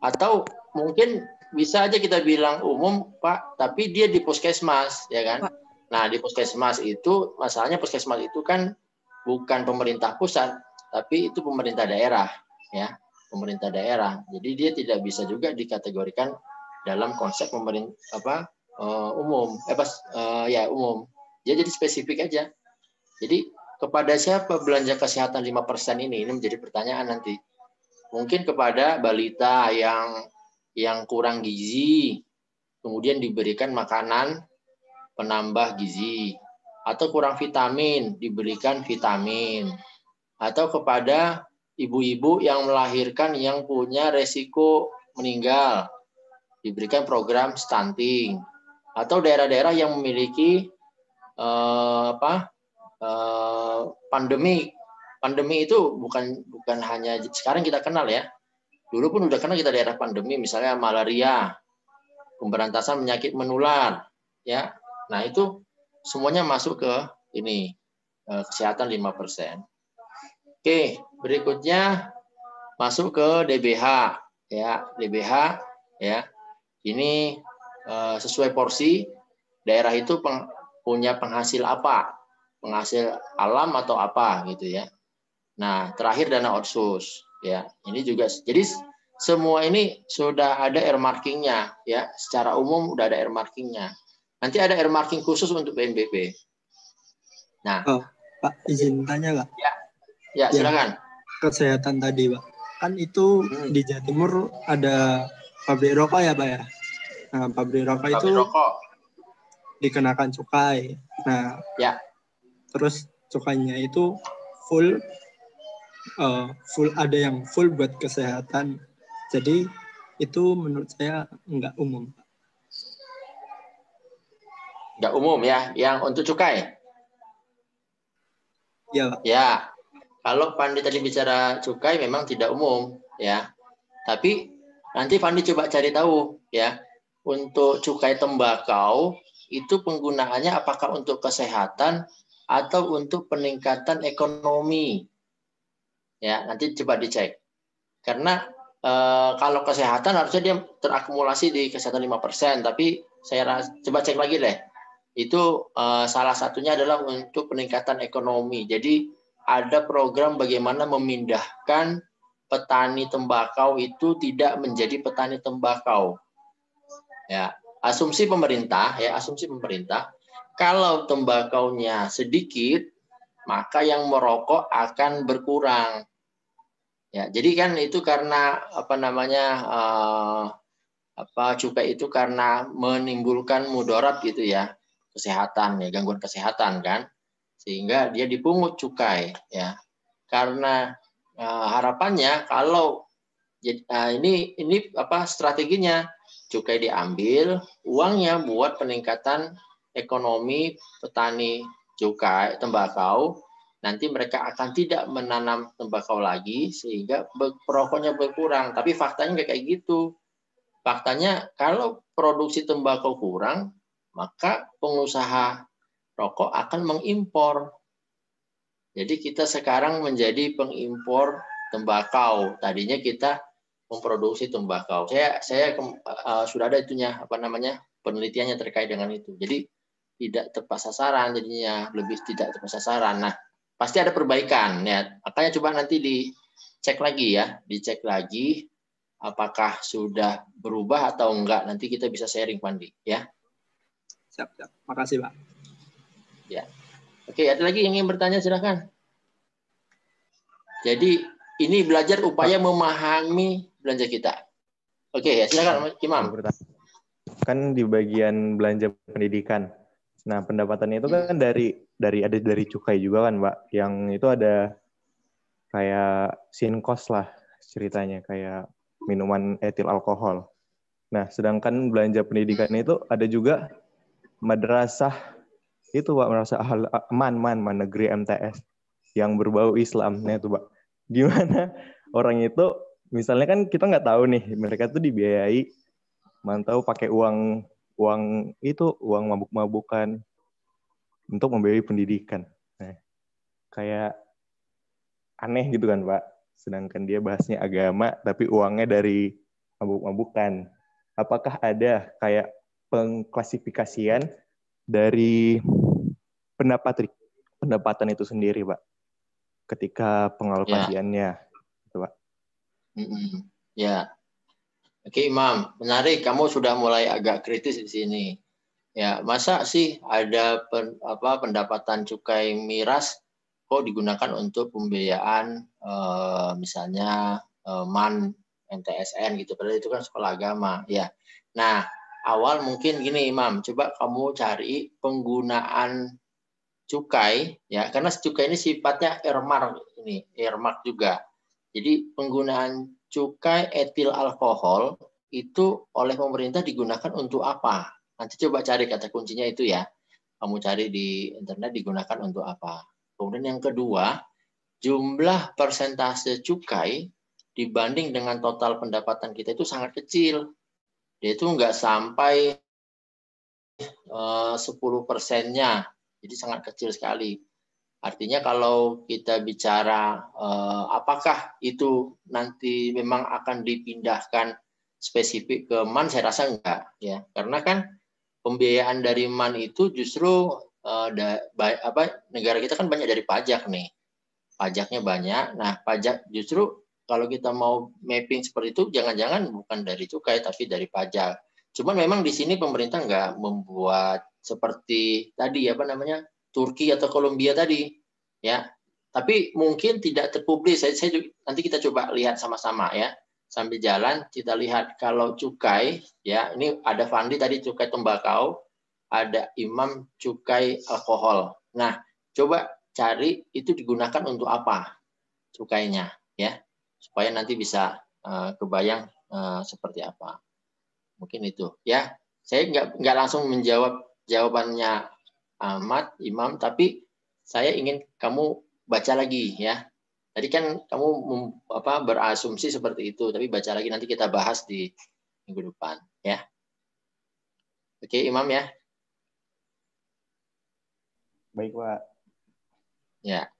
Atau mungkin bisa aja kita bilang umum, Pak, tapi dia di puskesmas, ya kan? Nah, di puskesmas itu, masalahnya puskesmas itu kan bukan pemerintah pusat, tapi itu pemerintah daerah, ya, pemerintah daerah. Jadi dia tidak bisa juga dikategorikan dalam konsep pemerintah umum, umum. Dia jadi spesifik aja. Jadi kepada siapa belanja kesehatan 5% ini menjadi pertanyaan nanti. Mungkin kepada balita yang kurang gizi, kemudian diberikan makanan penambah gizi, atau kurang vitamin, diberikan vitamin, atau kepada ibu-ibu yang melahirkan yang punya resiko meninggal, diberikan program stunting, atau daerah-daerah yang memiliki pandemi. Pandemi itu bukan hanya sekarang kita kenal ya. Dulu pun udah kenal kita daerah pandemi, misalnya malaria, pemberantasan penyakit menular, ya. Nah, itu semuanya masuk ke ini kesehatan 5%. Oke, berikutnya masuk ke DBH, ya. DBH, ya. Ini sesuai porsi daerah itu punya penghasil apa? Penghasil alam atau apa gitu ya. Nah, terakhir dana otsus, ya. Ini juga jadi semua ini sudah ada earmarking-nya, ya. Secara umum udah ada earmarking-nya. Nanti ada earmarking khusus untuk PNBP. Nah, Pak, izin tanya nggak? Ya, silakan. Kesehatan tadi, Pak. Kan itu di Jawa Timur ada pabrik rokok ya, Pak ya? Nah, pabrik rokok itu dikenakan cukai. Nah, ya. Terus cukainya itu full full, ada yang full buat kesehatan. Jadi itu menurut saya nggak umum. Nggak umum ya, yang untuk cukai. Ya, Pak. Ya, kalau Pandi tadi bicara cukai memang tidak umum ya. Tapi nanti Pandi coba cari tahu ya. Untuk cukai tembakau itu penggunaannya apakah untuk kesehatan atau untuk peningkatan ekonomi. Ya, nanti coba dicek. Karena kalau kesehatan harusnya dia terakumulasi di kesehatan 5%, tapi saya coba cek lagi deh. Itu salah satunya adalah untuk peningkatan ekonomi. Jadi ada program bagaimana memindahkan petani tembakau itu tidak menjadi petani tembakau. Ya, asumsi pemerintah kalau tembakaunya sedikit, maka yang merokok akan berkurang. Ya, jadi kan itu karena cukai itu karena menimbulkan mudarat gitu ya, kesehatan ya, gangguan kesehatan kan, sehingga dia dipungut cukai ya. Karena harapannya kalau ini strateginya, cukai diambil, uangnya buat peningkatan ekonomi petani cukai tembakau, nanti mereka akan tidak menanam tembakau lagi sehingga perokoknya berkurang. Tapi faktanya nggak kayak gitu. Faktanya kalau produksi tembakau kurang, maka pengusaha rokok akan mengimpor. Jadi kita sekarang menjadi pengimpor tembakau. Tadinya kita memproduksi tembakau. Saya sudah ada itunya penelitiannya terkait dengan itu. Jadi tidak tepat sasaran, jadinya lebih tidak tepat sasaran. Nah, pasti ada perbaikan ya. Makanya coba nanti dicek lagi apakah sudah berubah atau enggak. Nanti kita bisa sharing, Pandi ya. Siap. Makasih, Pak. Ya. Oke, ada lagi yang ingin bertanya, silakan. Jadi ini belajar upaya memahami belanja kita. Oke ya, silakan Imam. Kan di bagian belanja pendidikan. Nah, pendapatannya itu kan dari cukai juga kan, Mbak. Yang itu ada kayak sinkos lah ceritanya, kayak minuman etil alkohol. Nah, sedangkan belanja pendidikan itu ada juga madrasah itu, Pak, madrasah man negeri MTS yang berbau Islam. Nah, itu, Pak. Gimana orang itu, misalnya kan kita nggak tahu nih, mereka tuh dibiayai, mantau pakai uang mabuk-mabukan untuk membiayai pendidikan. Nah, kayak aneh gitu kan, Pak. Sedangkan dia bahasnya agama, tapi uangnya dari mabuk-mabukan. Apakah ada kayak pengklasifikasian dari pendapatan itu sendiri, Pak, ketika pengalokasiannya, gitu, Pak? Ya, oke Imam, menarik. Kamu sudah mulai agak kritis di sini. Ya, masa sih ada pendapatan cukai miras kok digunakan untuk pembiayaan misalnya MAN, MTSN gitu. Padahal itu kan sekolah agama. Ya, nah awal mungkin gini Imam, coba kamu cari penggunaan cukai ya, karena cukai ini sifatnya earmark juga. Jadi penggunaan cukai etil alkohol itu oleh pemerintah digunakan untuk apa? Nanti coba cari kata kuncinya itu ya. Kamu cari di internet digunakan untuk apa. Kemudian yang kedua, jumlah persentase cukai dibanding dengan total pendapatan kita itu sangat kecil. Dia itu nggak sampai 10%-nya. Jadi sangat kecil sekali. Artinya kalau kita bicara apakah itu nanti memang akan dipindahkan spesifik ke MAN, saya rasa enggak ya. Karena kan pembiayaan dari MAN itu justru negara kita kan banyak dari pajak nih. Pajaknya banyak. Nah, pajak justru kalau kita mau mapping seperti itu jangan-jangan bukan dari cukai tapi dari pajak. Cuman memang di sini pemerintah enggak membuat seperti tadi Turki atau Kolombia tadi, ya. Tapi mungkin tidak terpublis. Nanti kita coba lihat sama-sama ya. Sambil jalan kita lihat kalau cukai, ya ini ada Fandi tadi cukai tembakau, ada Imam cukai alkohol. Nah, coba cari itu digunakan untuk apa. cukainya ya, supaya nanti bisa kebayang seperti apa. Mungkin itu ya. Saya nggak langsung menjawab jawabannya Ahmad Imam, tapi saya ingin kamu baca lagi ya. Tadi kan kamu berasumsi seperti itu, tapi baca lagi, nanti kita bahas di minggu depan ya. Oke, Imam ya. Baik, Pak. Ya.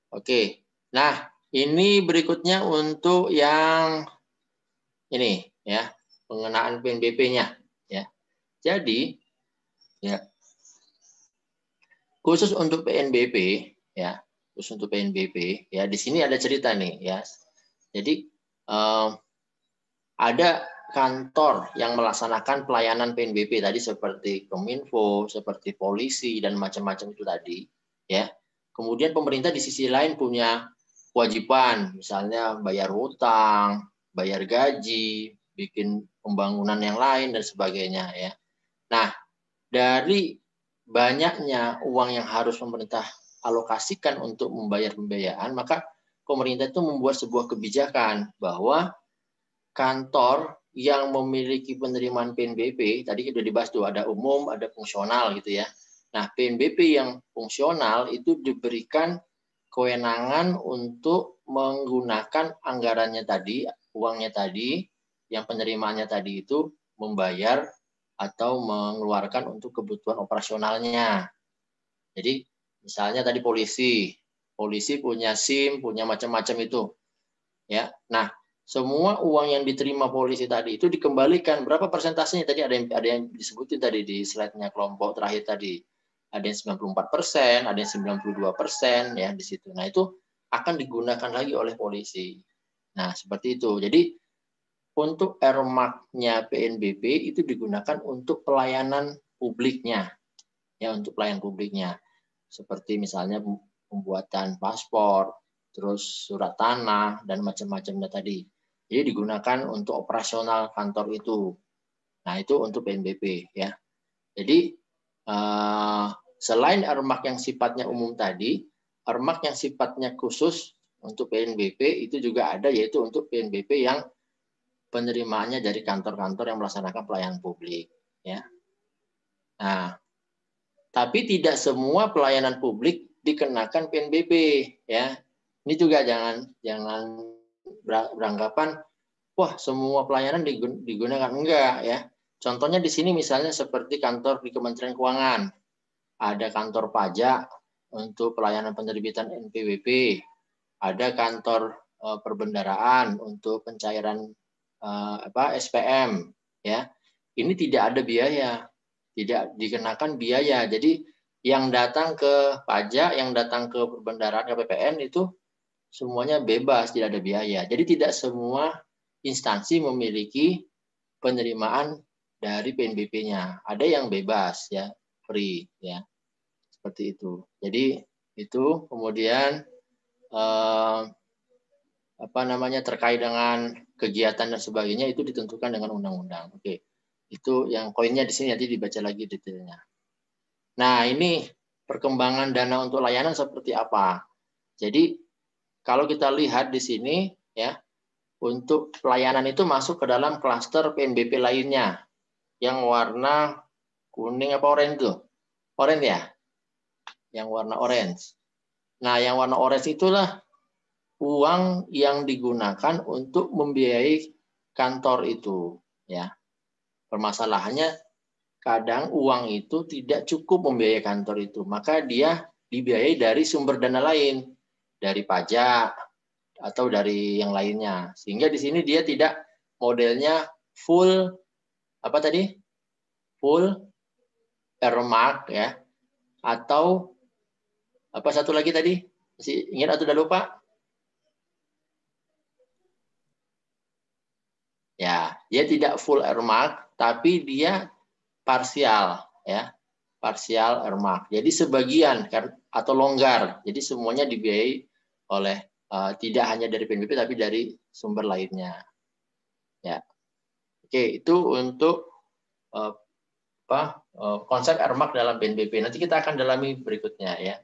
Oke. Nah, ini berikutnya untuk yang ini ya, pengenaan PNBP-nya ya. Jadi ya, khusus untuk PNBP ya, khusus untuk PNBP ya, di sini ada cerita nih ya. Jadi ada kantor yang melaksanakan pelayanan PNBP tadi seperti Kominfo, seperti polisi dan macam-macam itu tadi ya. Kemudian pemerintah di sisi lain punya kewajiban, misalnya bayar hutang, bayar gaji, bikin pembangunan yang lain dan sebagainya ya. Nah, dari banyaknya uang yang harus pemerintah alokasikan untuk membayar pembiayaan, maka pemerintah itu membuat sebuah kebijakan bahwa kantor yang memiliki penerimaan PNBP, tadi sudah dibahas tuh, ada umum, ada fungsional gitu ya. Nah, PNBP yang fungsional itu diberikan kewenangan untuk menggunakan anggarannya tadi, uangnya tadi, yang penerimaannya tadi itu membayar atau mengeluarkan untuk kebutuhan operasionalnya. Jadi, misalnya tadi polisi punya SIM, punya macam-macam itu. Ya. Nah, semua uang yang diterima polisi tadi itu dikembalikan, berapa persentasenya tadi ada yang disebutin tadi di slide-nya kelompok terakhir tadi. Ada yang 94%, ada yang 92% ya di situ. Nah, itu akan digunakan lagi oleh polisi. Nah, seperti itu. Jadi untuk RMAK-nya PNBP itu digunakan untuk pelayanan publiknya. Ya, untuk pelayanan publiknya. Seperti misalnya pembuatan paspor, terus surat tanah dan macam-macamnya tadi. Jadi digunakan untuk operasional kantor itu. Nah, itu untuk PNBP ya. Jadi selain RMAK yang sifatnya umum tadi, RMAK yang sifatnya khusus untuk PNBP itu juga ada, yaitu untuk PNBP yang penerimaannya dari kantor-kantor yang melaksanakan pelayanan publik ya. Nah, tapi tidak semua pelayanan publik dikenakan PNBP ya. Ini juga jangan beranggapan wah semua pelayanan digunakan, enggak ya. Contohnya di sini misalnya seperti kantor di Kementerian Keuangan, ada kantor pajak untuk pelayanan penerbitan NPWP, ada kantor perbendaraan untuk pencairan SPM ya. Ini tidak ada biaya, tidak dikenakan biaya. Jadi yang datang ke pajak, yang datang ke perbendaraan KPPN itu semuanya bebas, tidak ada biaya. Jadi tidak semua instansi memiliki penerimaan dari PNBP-nya. Ada yang bebas ya, free ya. Seperti itu. Jadi itu kemudian terkait dengan kegiatan dan sebagainya itu ditentukan dengan undang-undang. Oke. Itu yang poinnya di sini, nanti dibaca lagi detailnya. Nah, ini perkembangan dana untuk layanan seperti apa? Jadi kalau kita lihat di sini ya, untuk pelayanan itu masuk ke dalam klaster PNBP lainnya yang warna kuning apa orange itu? Orange ya? Yang warna orange. Nah, yang warna orange itulah uang yang digunakan untuk membiayai kantor itu ya. Permasalahannya kadang uang itu tidak cukup membiayai kantor itu, maka dia dibiayai dari sumber dana lain, dari pajak atau dari yang lainnya. Sehingga di sini dia tidak modelnya full full earmark ya, atau apa satu lagi tadi? Masih ingat atau udah lupa? Ya, dia tidak full earmark, tapi dia parsial ya, parsial earmark. Jadi sebagian atau longgar. Jadi semuanya dibiayai oleh tidak hanya dari PNBP tapi dari sumber lainnya. Ya, oke, itu untuk konsep earmark dalam PNBP. Nanti kita akan dalami berikutnya ya.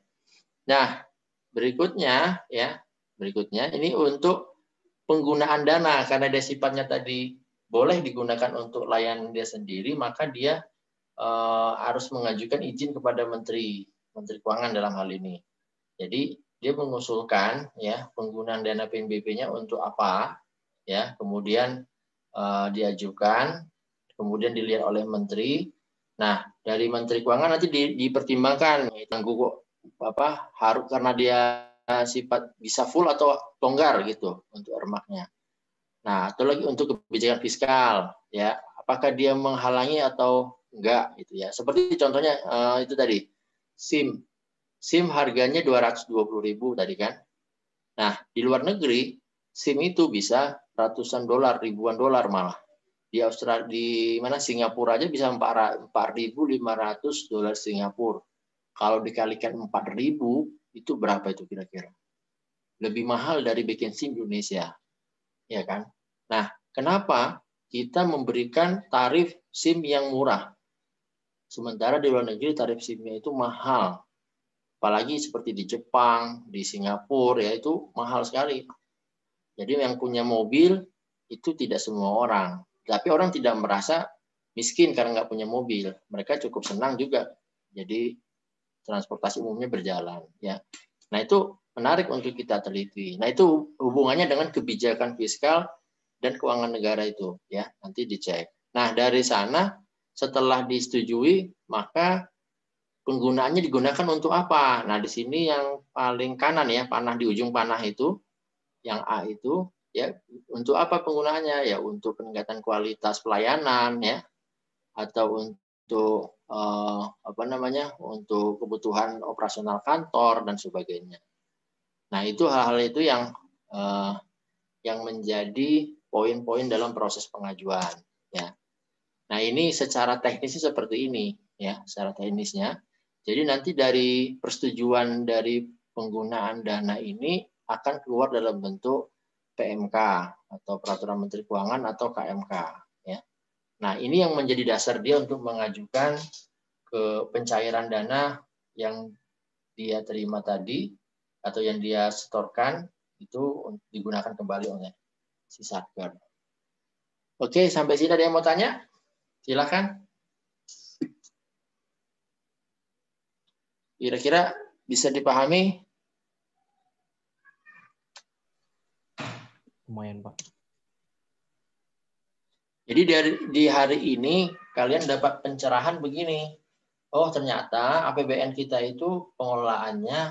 Nah, berikutnya ya, berikutnya ini untuk penggunaan dana, karena dia sifatnya tadi boleh digunakan untuk layanan dia sendiri, maka dia harus mengajukan izin kepada Menteri Keuangan dalam hal ini. Jadi dia mengusulkan ya penggunaan dana PNBP-nya untuk apa, ya, kemudian diajukan, kemudian dilihat oleh Menteri. Nah, dari Menteri Keuangan nanti dipertimbangkan harus karena dia sifat bisa full atau longgar gitu untuk earmark-nya. Nah, atau lagi untuk kebijakan fiskal, ya, apakah dia menghalangi atau enggak gitu ya. Seperti contohnya itu tadi SIM harganya 220.000 tadi kan. Nah, di luar negeri SIM itu bisa ratusan dolar, ribuan dolar malah. Di Australia, di mana Singapura aja bisa 4.500 dolar Singapura. Kalau dikalikan 4.000 itu berapa itu kira-kira? Lebih mahal dari bikin SIM Indonesia. Ya kan? Nah, kenapa kita memberikan tarif SIM yang murah? Sementara di luar negeri tarif SIM-nya itu mahal. Apalagi seperti di Jepang, di Singapura, ya itu mahal sekali. Jadi yang punya mobil itu tidak semua orang. Tapi orang tidak merasa miskin karena nggak punya mobil. Mereka cukup senang juga. Jadi transportasi umumnya berjalan. Ya. Nah itu menarik untuk kita teliti. Nah itu hubungannya dengan kebijakan fiskal dan keuangan negara itu. Ya, nanti dicek. Nah dari sana setelah disetujui maka penggunaannya digunakan untuk apa? Nah di sini yang paling kanan ya, panah di ujung panah itu, yang A itu ya untuk apa penggunaannya? Ya untuk peningkatan kualitas pelayanan ya, atau untuk untuk kebutuhan operasional kantor dan sebagainya. Nah itu hal-hal itu yang menjadi poin-poin dalam proses pengajuan ya. Nah ini secara teknisnya seperti ini ya, secara teknisnya. Jadi nanti dari persetujuan dari penggunaan dana ini akan keluar dalam bentuk PMK atau Peraturan Menteri Keuangan atau KMK ya. Nah, ini yang menjadi dasar dia untuk mengajukan ke pencairan dana yang dia terima tadi atau yang dia setorkan itu digunakan kembali oleh si Satker. Oke, sampai sini ada yang mau tanya? Silakan. Kira-kira bisa dipahami? Lumayan, Pak. Jadi di hari ini kalian dapat pencerahan begini. Oh, ternyata APBN kita itu pengelolaannya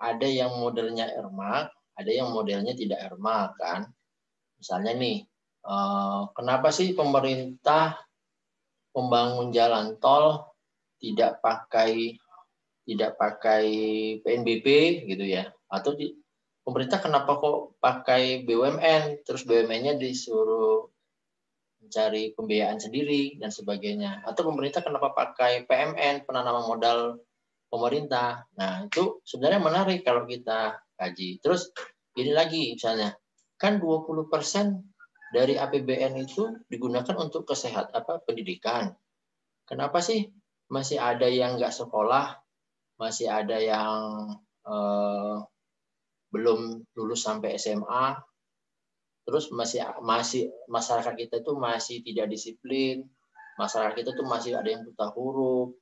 ada yang modelnya earmark, ada yang modelnya tidak earmark kan. Misalnya nih, kenapa sih pemerintah membangun jalan tol tidak pakai PNBP gitu ya? Atau pemerintah kenapa kok pakai BUMN, terus BUMN-nya disuruh mencari pembiayaan sendiri dan sebagainya? Atau pemerintah kenapa pakai PMN, penanaman modal pemerintah? Nah, itu sebenarnya menarik kalau kita kaji. Terus ini lagi misalnya, kan 20% dari APBN itu digunakan untuk pendidikan. Kenapa sih masih ada yang nggak sekolah, masih ada yang belum lulus sampai SMA, terus masih masyarakat kita itu masih tidak disiplin, masyarakat kita tuh masih ada yang buta huruf,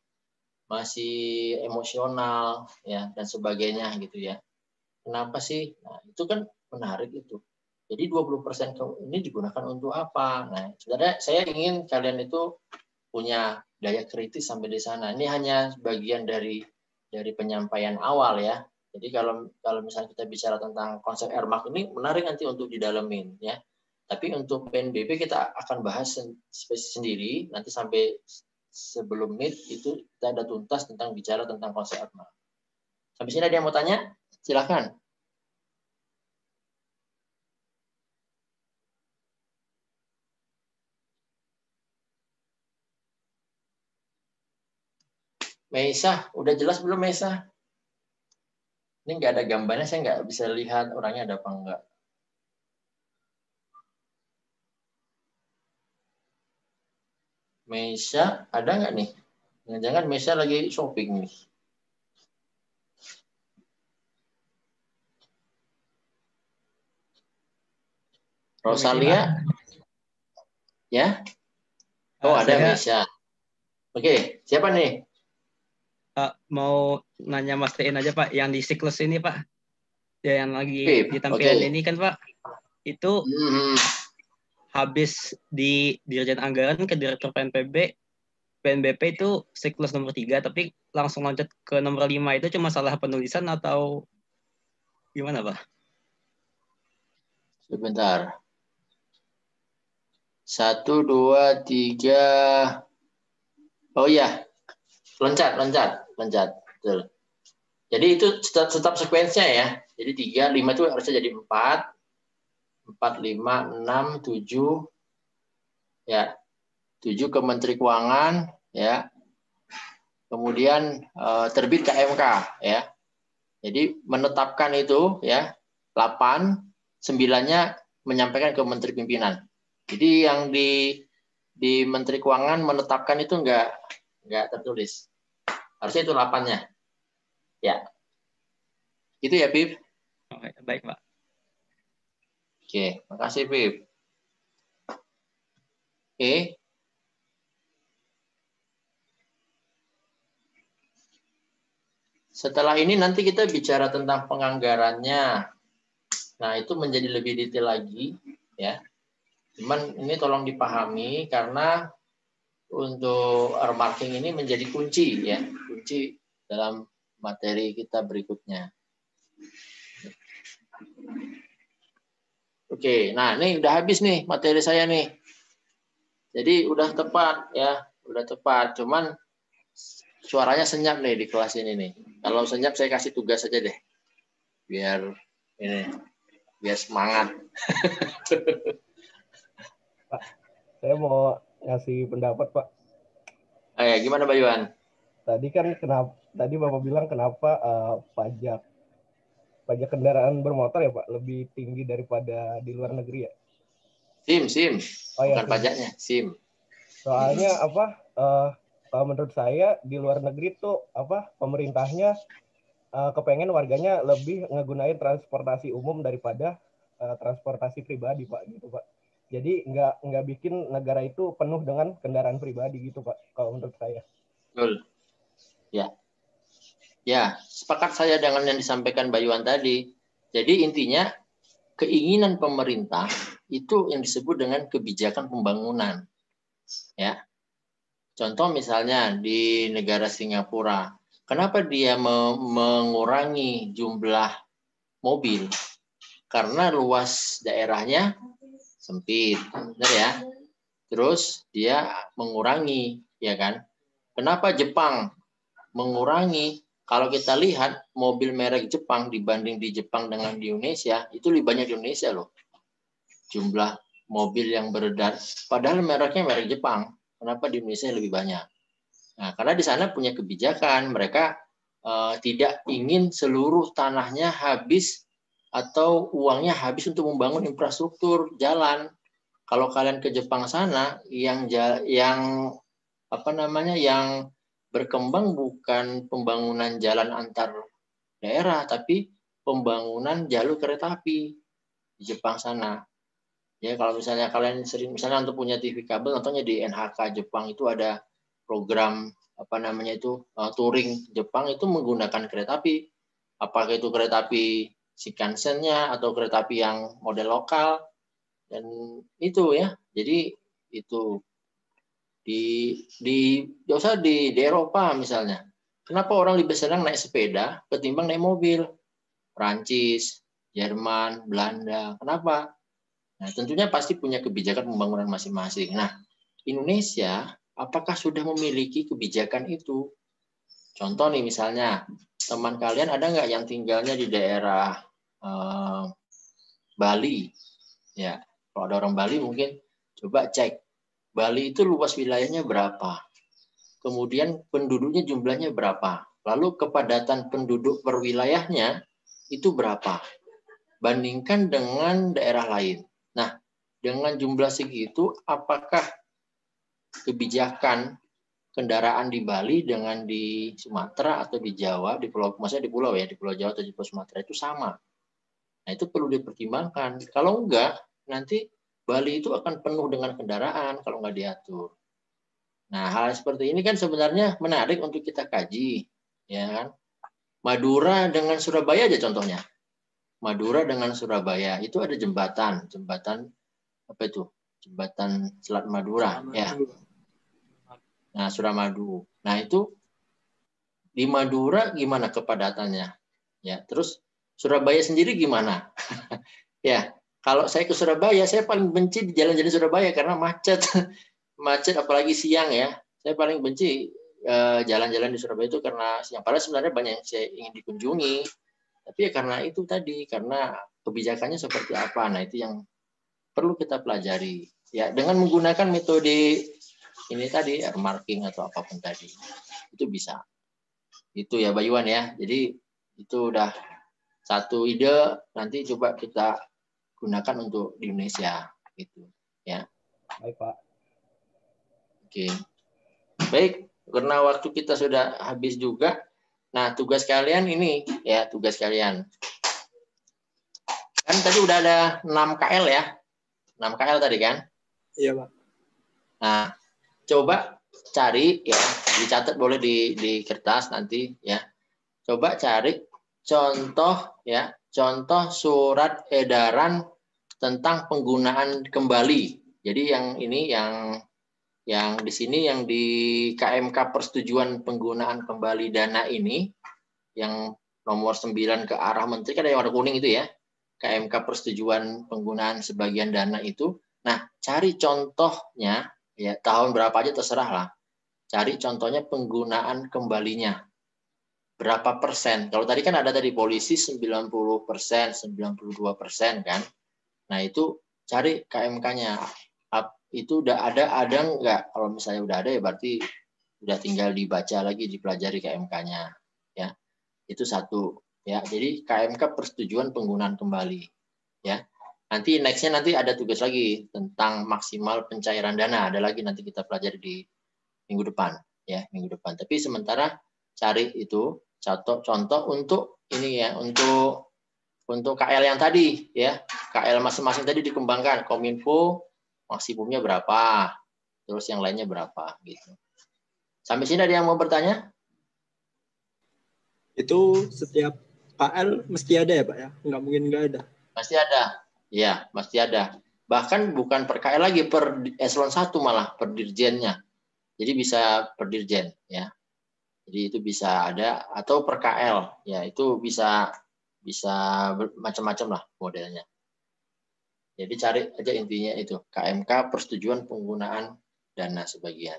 masih emosional ya dan sebagainya gitu ya. Kenapa sih? Nah, itu kan menarik itu. Jadi 20% ini digunakan untuk apa? Nah, sebenarnya saya ingin kalian itu punya daya kritis sampai di sana. Ini hanya bagian dari penyampaian awal ya. Jadi kalau misalnya kita bicara tentang konsep earmark ini menarik nanti untuk didalemin ya. Tapi untuk PNBP kita akan bahas sendiri nanti sampai sebelum MIT itu kita ada tuntas tentang bicara tentang konsep earmark. Sampai sini ada yang mau tanya? Silakan. Meisa, udah jelas belum Meisa? Ini nggak ada gambarnya, saya nggak bisa lihat orangnya ada apa enggak. Meisa, ada nggak nih? Jangan-jangan Meisa lagi shopping nih. Rosalia? Ya? Oh, ada Mesya. Oke, siapa nih? Mau nanya mastiin aja Pak, yang di siklus ini Pak, ya, yang lagi Pip, ditampilkan oke. ini kan Pak, itu habis di Dirjen Anggaran ke Direktur PNBP itu siklus nomor 3, tapi langsung loncat ke nomor 5 itu cuma salah penulisan atau gimana Pak? Sebentar. 1, 2, 3. Oh iya, loncat. Betul. Jadi itu tetap sekuensnya ya. Jadi 3, 5 itu harusnya jadi 4, 5, 6, 7. Ya. 7 ke Menteri Keuangan, ya. Kemudian terbit KMK, ya. Jadi menetapkan itu, ya. 8, 9-nya menyampaikan ke Menteri Pimpinan. Jadi yang di Menteri Keuangan menetapkan itu enggak tertulis. Harusnya itu 8-nya. Ya. Itu ya, Pip. Oke, baik, Pak. Oke, makasih, Pip. Oke. Setelah ini nanti kita bicara tentang penganggarannya. Nah, itu menjadi lebih detail lagi, ya. Cuman ini tolong dipahami karena untuk earmarking ini menjadi kunci, ya. Kunci dalam materi kita berikutnya. Oke, nah ini udah habis nih materi saya nih. Jadi udah tepat, ya. Udah tepat, cuman suaranya senyap nih di kelas ini nih. Kalau senyap saya kasih tugas aja deh. Biar semangat. Pak, saya mau ngasih pendapat, Pak. Gimana, Pak Yuan? Tadi Bapak bilang kenapa pajak kendaraan bermotor ya, Pak, lebih tinggi daripada di luar negeri ya? SIM. Oh, ya, bukan pajaknya, SIM. Soalnya kalau menurut saya di luar negeri tuh pemerintahnya kepengen warganya lebih ngegunain transportasi umum daripada transportasi pribadi, Pak, gitu, Pak. Jadi nggak bikin negara itu penuh dengan kendaraan pribadi gitu, Pak, kalau menurut saya. Betul. Ya, sepakat saya dengan yang disampaikan Mbak Yuan tadi. Jadi intinya keinginan pemerintah itu yang disebut dengan kebijakan pembangunan. Ya. Contoh misalnya di negara Singapura, kenapa dia mengurangi jumlah mobil? Karena luas daerahnya sempit, benar ya? Terus dia mengurangi, ya kan? Kenapa Jepang mengurangi? Kalau kita lihat mobil merek Jepang dibanding di Jepang dengan di Indonesia, itu lebih banyak di Indonesia loh. Jumlah mobil yang beredar, padahal mereknya merek Jepang. Kenapa di Indonesia lebih banyak? Nah, karena di sana punya kebijakan, mereka tidak ingin seluruh tanahnya habis atau uangnya habis untuk membangun infrastruktur jalan. Kalau kalian ke Jepang sana, yang berkembang bukan pembangunan jalan antar daerah, tapi pembangunan jalur kereta api di Jepang sana. Ya, kalau misalnya kalian sering misalnya untuk punya TV kabel, contohnya di NHK Jepang itu ada program touring Jepang itu menggunakan kereta api. Apakah itu kereta api Shinkansen-nya atau kereta api yang model lokal, dan itu ya. Jadi itu di Eropa misalnya. Kenapa orang lebih senang naik sepeda ketimbang naik mobil? Prancis, Jerman, Belanda. Kenapa? Nah, tentunya pasti punya kebijakan pembangunan masing-masing. Nah, Indonesia apakah sudah memiliki kebijakan itu? Contoh nih misalnya, teman kalian ada nggak yang tinggalnya di daerah Bali? Ya, kalau ada orang Bali mungkin coba cek. Bali itu luas wilayahnya berapa? Kemudian penduduknya jumlahnya berapa? Lalu kepadatan penduduk per wilayahnya itu berapa? Bandingkan dengan daerah lain. Nah, dengan jumlah segitu, apakah kebijakan kendaraan di Bali dengan di Sumatera atau di Jawa, maksudnya di pulau Jawa atau di Pulau Sumatera itu sama? Nah, itu perlu dipertimbangkan. Kalau enggak, nanti Bali itu akan penuh dengan kendaraan kalau nggak diatur. Nah, hal seperti ini kan sebenarnya menarik untuk kita kaji, ya kan? Madura dengan Surabaya aja contohnya. Madura dengan Surabaya itu ada jembatan apa itu? Jembatan Selat Madura, ya. Nah, Suramadu. Nah, itu di Madura gimana kepadatannya? Ya, terus Surabaya sendiri gimana? Ya, kalau saya ke Surabaya, saya paling benci di jalan-jalan Surabaya karena macet. Macet apalagi siang ya. Saya paling benci jalan-jalan di Surabaya itu karena siang. Padahal sebenarnya banyak yang saya ingin dikunjungi. Tapi ya karena itu tadi, karena kebijakannya seperti apa. Nah, itu yang perlu kita pelajari. Ya, dengan menggunakan metode ini tadi, air marking atau apapun tadi. Itu bisa. Itu ya Bayuan ya. Jadi itu udah satu ide, nanti coba kita gunakan untuk di Indonesia gitu ya. Baik, Pak. Oke. Baik, karena waktu kita sudah habis juga. Nah, tugas kalian ini ya, tugas kalian. Kan tadi udah ada 6 KL ya. 6 KL tadi kan? Iya, Pak. Nah, coba cari ya, dicatat boleh di kertas nanti ya. Coba cari contoh ya, contoh surat edaran tentang penggunaan kembali. Jadi yang ini yang di sini yang di KMK persetujuan penggunaan kembali dana ini yang nomor 9 ke arah menteri kan ada yang warna kuning itu ya. KMK persetujuan penggunaan sebagian dana itu. Nah, cari contohnya ya tahun berapa aja terserah lah. Cari contohnya penggunaan kembalinya. Berapa persen? Kalau tadi kan ada tadi polisi 90%, 92% kan. Nah, itu cari KMK-nya. Itu udah ada nggak? Kalau misalnya udah ada ya berarti udah tinggal dibaca lagi, dipelajari KMK-nya. Ya, itu satu. Ya, jadi KMK persetujuan penggunaan kembali. Ya, nanti nextnya nanti ada tugas lagi tentang maksimal pencairan dana. Ada lagi nanti kita pelajari di minggu depan. Ya, minggu depan. Tapi sementara cari itu contoh untuk ini ya, untuk KL yang tadi ya, KL masing-masing tadi dikembangkan, Kominfo maksimumnya berapa, terus yang lainnya berapa gitu. Sampai sini ada yang mau bertanya? Itu setiap KL mesti ada ya, Pak ya? Nggak mungkin nggak ada. Pasti ada. Ya, pasti ada. Bahkan bukan per KL lagi, per eselon 1 malah, per dirjennya. Jadi bisa per dirjen ya. Jadi itu bisa ada atau per KL ya, itu bisa macam-macam lah modelnya. Jadi cari aja intinya itu KMK persetujuan penggunaan dana sebagian.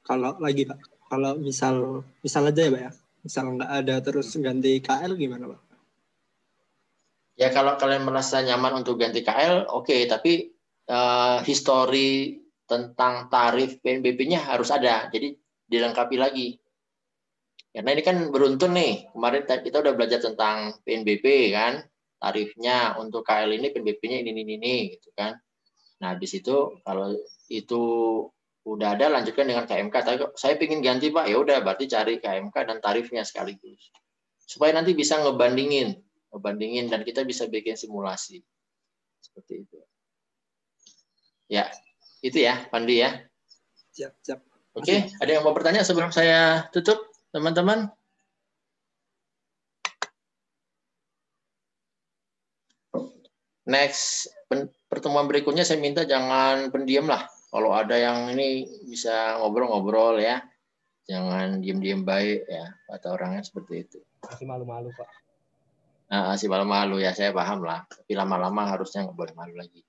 Kalau lagi Pak, kalau misal aja ya Pak ya, misal nggak ada terus ganti KL gimana Pak? Ya kalau kalian merasa nyaman untuk ganti KL, oke, tapi histori tentang tarif PNBP-nya harus ada. Jadi dilengkapi lagi. Karena ini kan beruntun nih. Kemarin kita udah belajar tentang PNBP kan, tarifnya untuk KL ini PNBP-nya ini gitu kan. Nah, habis itu kalau itu udah ada lanjutkan dengan KMK. Tapi saya ingin ganti Pak, ya udah berarti cari KMK dan tarifnya sekaligus. Supaya nanti bisa ngebandingin dan kita bisa bikin simulasi. Seperti itu. Ya, itu ya, Pandi ya. Siap. Oke, ada yang mau bertanya sebelum saya tutup, teman-teman? Next, pertemuan berikutnya saya minta jangan pendiam lah. Kalau ada yang ini bisa ngobrol-ngobrol ya. Jangan diem-diem baik ya. Kata orangnya seperti itu. Masih malu-malu, Pak. Nah, masih malu-malu ya, saya paham lah. Tapi lama-lama harusnya nggak boleh malu lagi.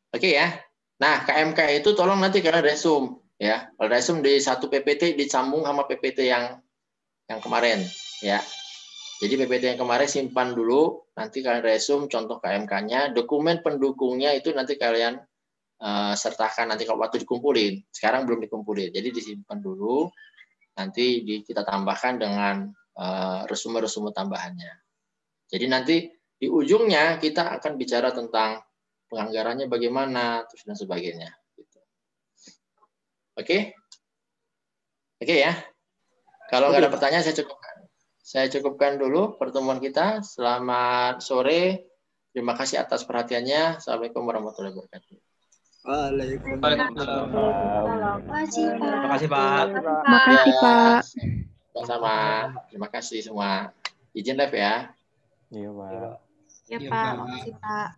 Oke ya. Nah, KMK itu tolong nanti kalian resume. Ya, kalau resume di satu PPT disambung sama PPT yang kemarin ya. Jadi PPT yang kemarin simpan dulu, nanti kalian resume contoh KMK-nya, dokumen pendukungnya itu nanti kalian sertakan nanti kalau waktu dikumpulin. Sekarang belum dikumpulin, jadi disimpan dulu. Nanti kita tambahkan dengan resume-resume tambahannya. Jadi nanti di ujungnya kita akan bicara tentang penganggarannya bagaimana, terus dan sebagainya. Oke ya. Kalau nggak ada pertanyaan saya cukupkan dulu pertemuan kita. Selamat sore Terima kasih atas perhatiannya. Assalamualaikum warahmatullahi wabarakatuh. Waalaikumsalam. Terima kasih, Pak. Makasih, Ya, Pak. sama-sama. Terima kasih semua. Izin live ya. Iya, Pak. Ya, Iya, Pak. Pak. Makasih, Pak.